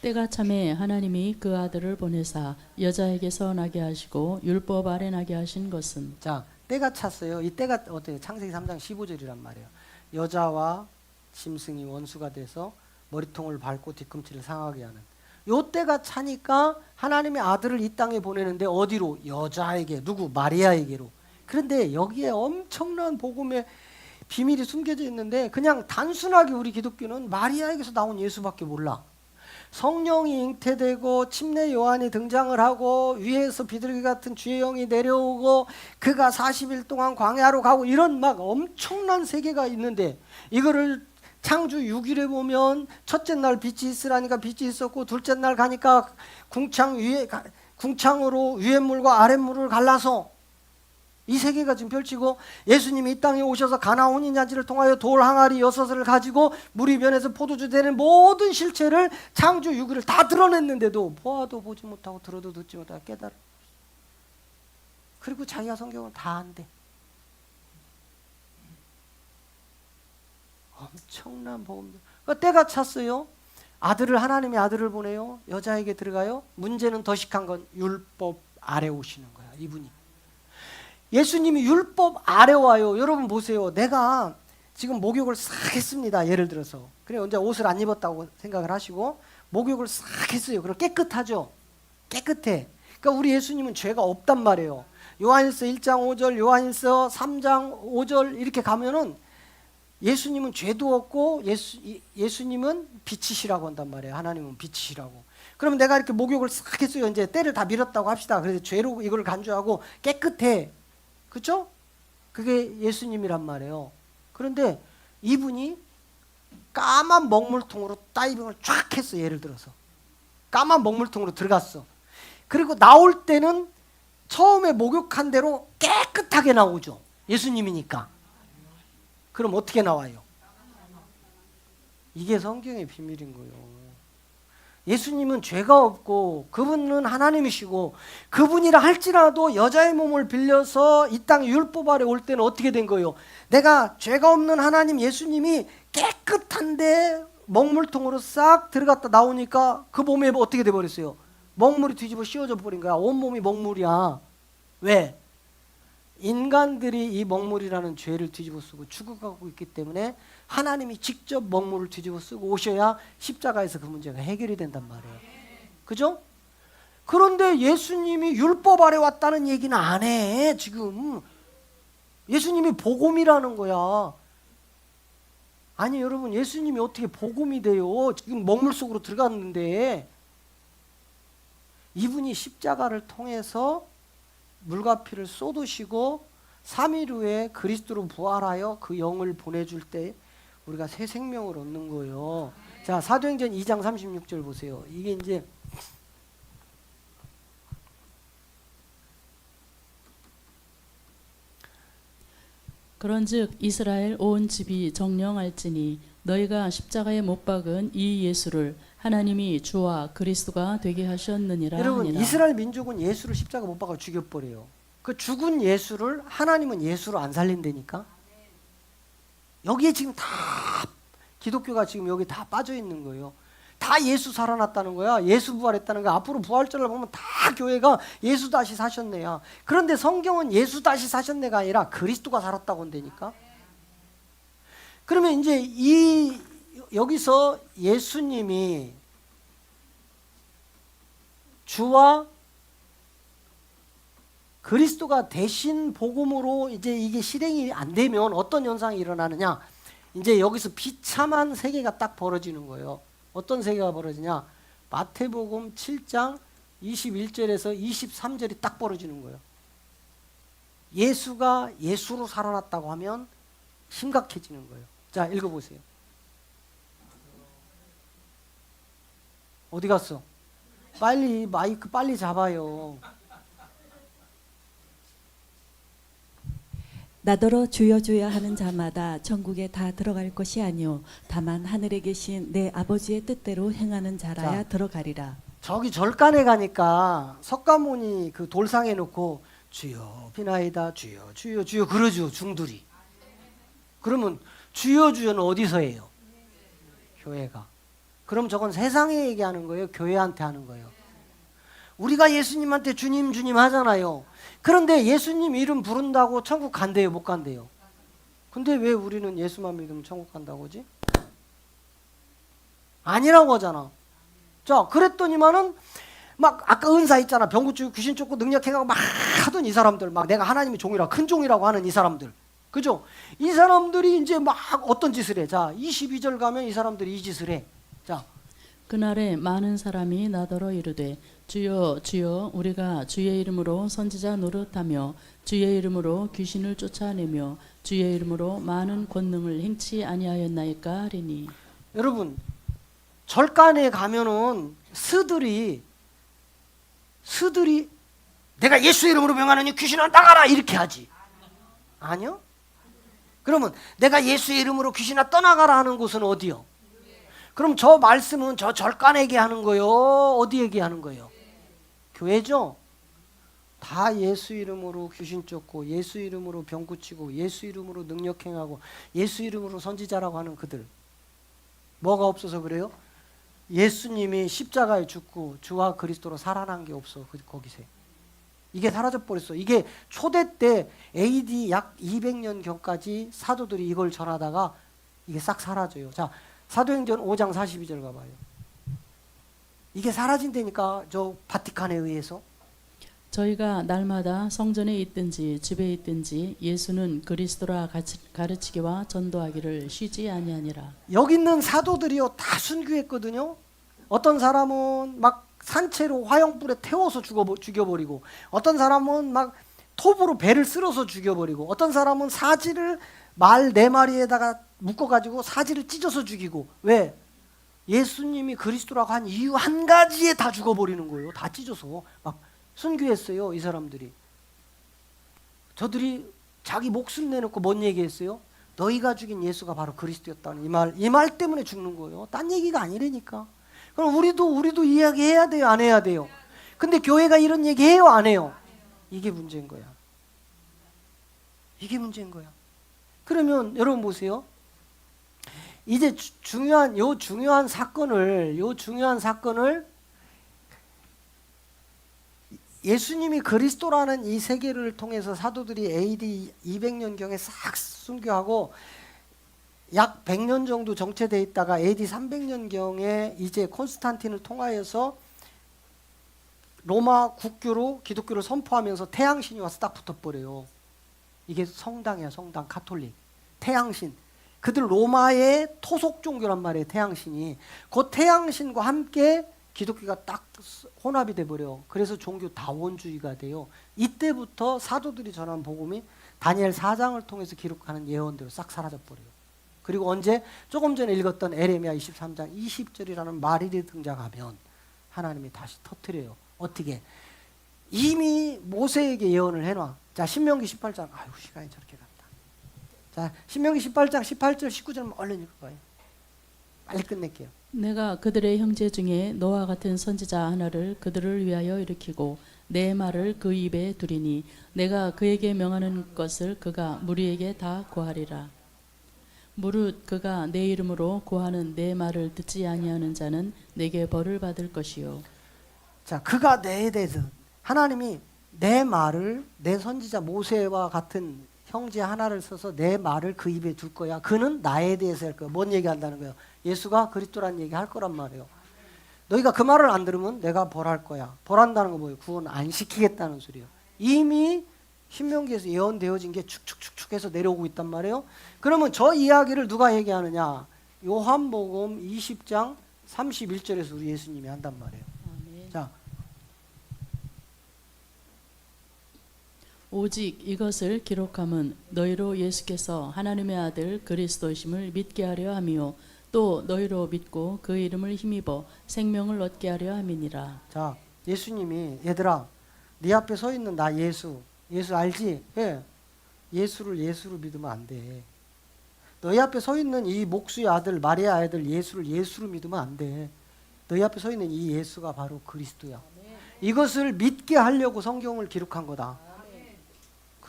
때가 참에 하나님이 그 아들을 보내사 여자에게서 나게 하시고 율법 아래 나게 하신 것은 자, 때가 찼어요. 이 때가 어때요? 창세기 3장 15절이란 말이에요. 여자와 짐승이 원수가 돼서 머리통을 밟고 뒤꿈치를 상하게 하는 요 때가 차니까 하나님의 아들을 이 땅에 보내는데 어디로? 여자에게. 누구? 마리아에게로. 그런데 여기에 엄청난 복음의 비밀이 숨겨져 있는데 그냥 단순하게 우리 기독교는 마리아에게서 나온 예수밖에 몰라. 성령이 잉태되고 침례 요한이 등장을 하고 위에서 비둘기 같은 주의 영이 내려오고 그가 40일 동안 광야로 가고 이런 막 엄청난 세계가 있는데 이거를 창주 6일에 보면 첫째 날 빛이 있으라니까 빛이 있었고 둘째 날 가니까 궁창으로 위에 물과 아랫 물을 갈라서 이 세계가 지금 펼치고 예수님이 이 땅에 오셔서 가나 혼인잔치를 통하여 돌 항아리 6을 가지고 물이 변해서 포도주 되는 모든 실체를 창조 6일을 다 드러냈는데도 보아도 보지 못하고 들어도 듣지 못하고 깨달아. 그리고 자기가 성경을 다 안대. 엄청난 복음들. 그러니까 때가 찼어요. 하나님의 아들을 보내요. 여자에게 들어가요. 문제는 더 시한 건 율법 아래 오시는 거야. 이분이. 예수님이 율법 아래 와요. 여러분 보세요. 내가 지금 목욕을 싹 했습니다. 예를 들어서. 그래 언제 옷을 안 입었다고 생각을 하시고 목욕을 싹 했어요. 그럼 깨끗하죠. 깨끗해. 그러니까 우리 예수님은 죄가 없단 말이에요. 요한일서 1장 5절, 요한일서 3장 5절 이렇게 가면은 예수님은 죄도 없고 예수님은 빛이시라고 한단 말이에요. 하나님은 빛이시라고. 그러면 내가 이렇게 목욕을 싹 했어요. 이제 때를 다 밀었다고 합시다. 그래서 죄로 이걸 간주하고 깨끗해. 그렇죠? 그게 예수님이란 말이에요. 그런데 이분이 까만 먹물통으로 다이빙을 쫙 했어. 예를 들어서 까만 먹물통으로 들어갔어. 그리고 나올 때는 처음에 목욕한 대로 깨끗하게 나오죠. 예수님이니까. 그럼 어떻게 나와요? 이게 성경의 비밀인 거예요. 예수님은 죄가 없고 그분은 하나님이시고 그분이라 할지라도 여자의 몸을 빌려서 이 땅에 율법 아래 올 때는 어떻게 된 거예요? 내가 죄가 없는 하나님 예수님이 깨끗한데 먹물통으로 싹 들어갔다 나오니까 그 몸에 어떻게 돼버렸어요? 먹물이 뒤집어 씌워져 버린 거야. 온몸이 먹물이야. 왜? 인간들이 이 먹물이라는 죄를 뒤집어 쓰고 죽어가고 있기 때문에 하나님이 직접 먹물을 뒤집어 쓰고 오셔야 십자가에서 그 문제가 해결이 된단 말이에요. 그죠? 그런데 예수님이 율법 아래 왔다는 얘기는 안 해. 지금 예수님이 복음이라는 거야. 아니 여러분, 예수님이 어떻게 복음이 돼요? 지금 먹물 속으로 들어갔는데. 이분이 십자가를 통해서 물과 피를 쏟으시고 3일 후에 그리스도로 부활하여 그 영을 보내줄 때 우리가 새 생명을 얻는 거예요. 자, 사도행전 2장 36절 보세요. 이게 이제 그런즉 이스라엘 온 집이 정령할지니 너희가 십자가에 못 박은 이 예수를 하나님이 주와 그리스도가 되게 하셨느니라. 여러분 하니라. 이스라엘 민족은 예수를 십자가 못 박아 죽여버려요. 그 죽은 예수를 하나님은 예수로 안 살린다니까. 여기에 지금 다 기독교가 지금 여기 다 빠져 있는 거예요. 다 예수 살아났다는 거야. 예수 부활했다는 거야. 앞으로 부활절을 보면 다 교회가 예수 다시 사셨네야. 그런데 성경은 예수 다시 사셨네가 아니라 그리스도가 살았다고 한다니까. 그러면 이제 여기서 예수님이 주와 그리스도가 대신 복음으로 이제 이게 실행이 안 되면 어떤 현상이 일어나느냐? 이제 여기서 비참한 세계가 딱 벌어지는 거예요. 어떤 세계가 벌어지냐? 마태복음 7장 21절에서 23절이 딱 벌어지는 거예요. 예수가 예수로 살아났다고 하면 심각해지는 거예요. 자, 읽어보세요. 어디 갔어? 빨리 마이크 빨리 잡아요. 나더러 주여 주여 하는 자마다 천국에 다 들어갈 것이 아니요 다만 하늘에 계신 내 아버지의 뜻대로 행하는 자라야 자. 들어가리라. 저기 절간에 가니까 석가모니 그 돌상에 놓고 주여 비나이다 주여 주여 주여 그러죠 중들이. 그러면 주여 주여는 어디서 해요? 교회가. 그럼 저건 세상에 얘기하는 거예요? 교회한테 하는 거예요? 우리가 예수님한테 주님 주님 하잖아요. 그런데 예수님 이름 부른다고 천국 간대요? 못 간대요? 근데 왜 우리는 예수만 믿으면 천국 간다고 하지? 아니라고 하잖아. 자, 그랬더니만은 막 아까 은사 있잖아. 병고 쫓고 귀신 쫓고 능력해가고 막 하던 이 사람들, 막 내가 하나님의 종이라 큰 종이라고 하는 이 사람들, 그죠? 이 사람들이 이제 막 어떤 짓을 해? 자, 22절 가면 이 사람들이 이 짓을 해. 자, 그날에 많은 사람이 나더러 이르되 주여 주여 우리가 주의 이름으로 선지자 노릇하며 주의 이름으로 귀신을 쫓아내며 주의 이름으로 많은 권능을 행치 아니하였나이까 하리니. 여러분 절간에 가면은 스들이 내가 예수 이름으로 명하노니 귀신아 나가라 이렇게 하지. 아니요? 그러면 내가 예수의 이름으로 귀신아 떠나가라 하는 곳은 어디요? 그럼 저 말씀은 저 절간에게 하는 거요? 어디에게 하는 거예요? 교회죠? 다 예수 이름으로 귀신 쫓고 예수 이름으로 병 고치고 예수 이름으로 능력 행하고 예수 이름으로 선지자라고 하는 그들. 뭐가 없어서 그래요? 예수님이 십자가에 죽고 주와 그리스도로 살아난 게 없어. 거기서. 이게 사라져버렸어. 이게 초대 때 AD 약 200년경까지 사도들이 이걸 전하다가 이게 싹 사라져요. 자, 사도행전 5장 42절 가봐요. 이게 사라진다니까 저 바티칸에 의해서. 저희가 날마다 성전에 있든지 집에 있든지 예수는 그리스도라 가르치기와 전도하기를 쉬지 아니하니라. 여기 있는 사도들이요 다 순교했거든요. 어떤 사람은 막 산채로 화형불에 태워서 죽여버리고, 어떤 사람은 막 톱으로 배를 쓸어서 죽여버리고, 어떤 사람은 사지를 말 4마리에다가 묶어가지고 사지를 찢어서 죽이고. 왜? 예수님이 그리스도라고 한 이유 한 가지에 다 죽어버리는 거예요. 다 찢어서 막 순교했어요. 이 사람들이. 저들이 자기 목숨 내놓고 뭔 얘기했어요? 너희가 죽인 예수가 바로 그리스도였다는 이 말 때문에 죽는 거예요. 딴 얘기가 아니라니까. 그럼 우리도 이야기해야 돼요? 안 해야 돼요? 근데 교회가 이런 얘기 해요? 안 해요? 이게 문제인 거야. 이게 문제인 거야. 그러면 여러분 보세요. 이제 중요한 사건을 예수님이 그리스도라는 이 세계를 통해서 사도들이 AD 200년경에 싹 순교하고 약 100년 정도 정체되어 있다가 AD 300년경에 이제 콘스탄틴을 통하여서 로마 국교로 기독교를 선포하면서 태양신이 와서 딱 붙어버려요. 이게 성당이야, 성당, 가톨릭. 태양신. 그들 로마의 토속 종교란 말이에요, 태양신이. 그 태양신과 함께 기독교가 딱 혼합이 돼버려요. 그래서 종교 다원주의가 돼요. 이때부터 사도들이 전한 복음이 다니엘 4장을 통해서 기록하는 예언대로 싹 사라져버려요. 그리고 언제? 조금 전에 읽었던 에레미야 23장 20절이라는 말일이 등장하면 하나님이 다시 터뜨려요. 어떻게? 이미 모세에게 예언을 해놔. 자, 신명기 18장. 아유, 시간이 저렇게 간다. 자, 신명기 18장 18절 19절만 얼른 읽어봐요. 빨리 끝낼게요. 내가 그들의 형제 중에 너와 같은 선지자 하나를 그들을 위하여 일으키고 내 말을 그 입에 두리니 내가 그에게 명하는 것을 그가 무리에게 다 고하리라. 무릇 그가 내 이름으로 고하는 내 말을 듣지 아니하는 자는 내게 벌을 받을 것이요. 자, 그가 내에 대해서 하나님이 내 말을 내 선지자 모세와 같은 형제 하나를 써서 내 말을 그 입에 둘 거야. 그는 나에 대해서 할 거야. 뭔 얘기한다는 거예요? 예수가 그리스도라는 얘기 할 거란 말이에요. 너희가 그 말을 안 들으면 내가 벌할 거야. 벌한다는 거 뭐예요? 구원 안 시키겠다는 소리예요. 이미 신명기에서 예언되어진 게 축축축축 해서 내려오고 있단 말이에요. 그러면 저 이야기를 누가 얘기하느냐? 요한복음 20장 31절에서 우리 예수님이 한단 말이에요. 아멘. 자, 오직 이것을 기록함은 너희로 예수께서 하나님의 아들 그리스도심을 믿게 하려 함이요 또 너희로 믿고 그 이름을 힘입어 생명을 얻게 하려 함이니라. 자, 예수님이 얘들아, 네 앞에 서 있는 나 예수 알지? 예. 예수를 믿으면 안 돼. 너희 앞에 서 있는 이 목수의 아들 마리아 아들 예수를 믿으면 안 돼. 너희 앞에 서 있는 이 예수가 바로 그리스도야. 이것을 믿게 하려고 성경을 기록한 거다.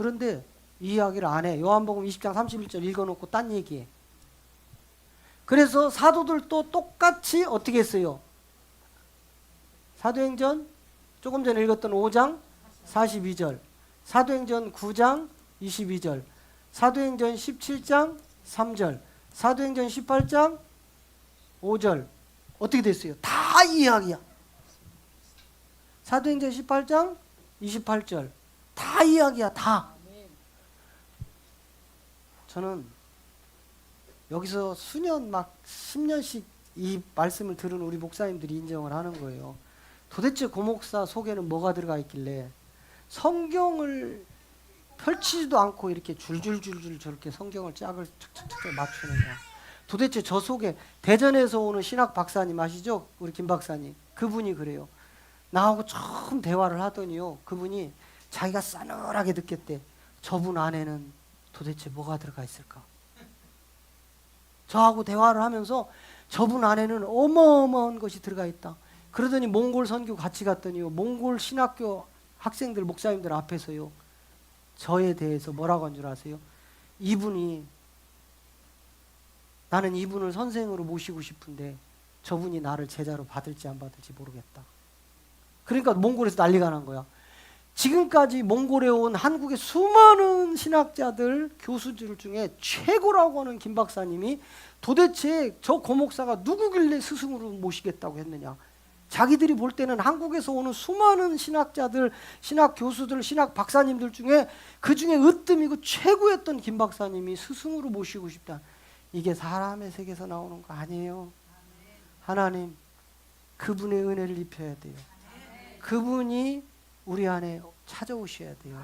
그런데 이 이야기를 안 해. 요한복음 20장 31절 읽어놓고 딴 얘기해. 그래서 사도들도 똑같이 어떻게 했어요? 사도행전 조금 전에 읽었던 5장 42절, 사도행전 9장 22절, 사도행전 17장 3절, 사도행전 18장 5절 어떻게 됐어요? 다 이 이야기야. 사도행전 18장 28절 다 이야기야. 다. 저는 여기서 수년 막 10년씩 이 말씀을 들은 우리 목사님들이 인정을 하는 거예요. 도대체 고목사 속에는 뭐가 들어가 있길래 성경을 펼치지도 않고 이렇게 줄줄줄줄 저렇게 성경을 짝을 척척척 맞추는가. 도대체 저 속에 대전에서 오는 신학 박사님 아시죠? 우리 김 박사님. 그분이 그래요. 나하고 처음 대화를 하더니요. 그분이 자기가 싸늘하게 느꼈대. 저분 안에는 도대체 뭐가 들어가 있을까? 저하고 대화를 하면서 저분 안에는 어마어마한 것이 들어가 있다. 그러더니 몽골 선교 같이 갔더니요. 몽골 신학교 학생들 목사님들 앞에서요. 저에 대해서 뭐라고 한 줄 아세요? 이분이 나는 이분을 선생으로 모시고 싶은데 저분이 나를 제자로 받을지 안 받을지 모르겠다. 그러니까 몽골에서 난리가 난 거야. 지금까지 몽골에 온 한국의 수많은 신학자들, 교수들 중에 최고라고 하는 김 박사님이 도대체 저 고목사가 누구길래 스승으로 모시겠다고 했느냐. 자기들이 볼 때는 한국에서 오는 수많은 신학자들, 신학 교수들, 신학 박사님들 중에 그 중에 으뜸이고 최고였던 김 박사님이 스승으로 모시고 싶다. 이게 사람의 세계에서 나오는 거 아니에요. 하나님, 그분의 은혜를 입혀야 돼요. 그분이 우리 안에 찾아오셔야 돼요.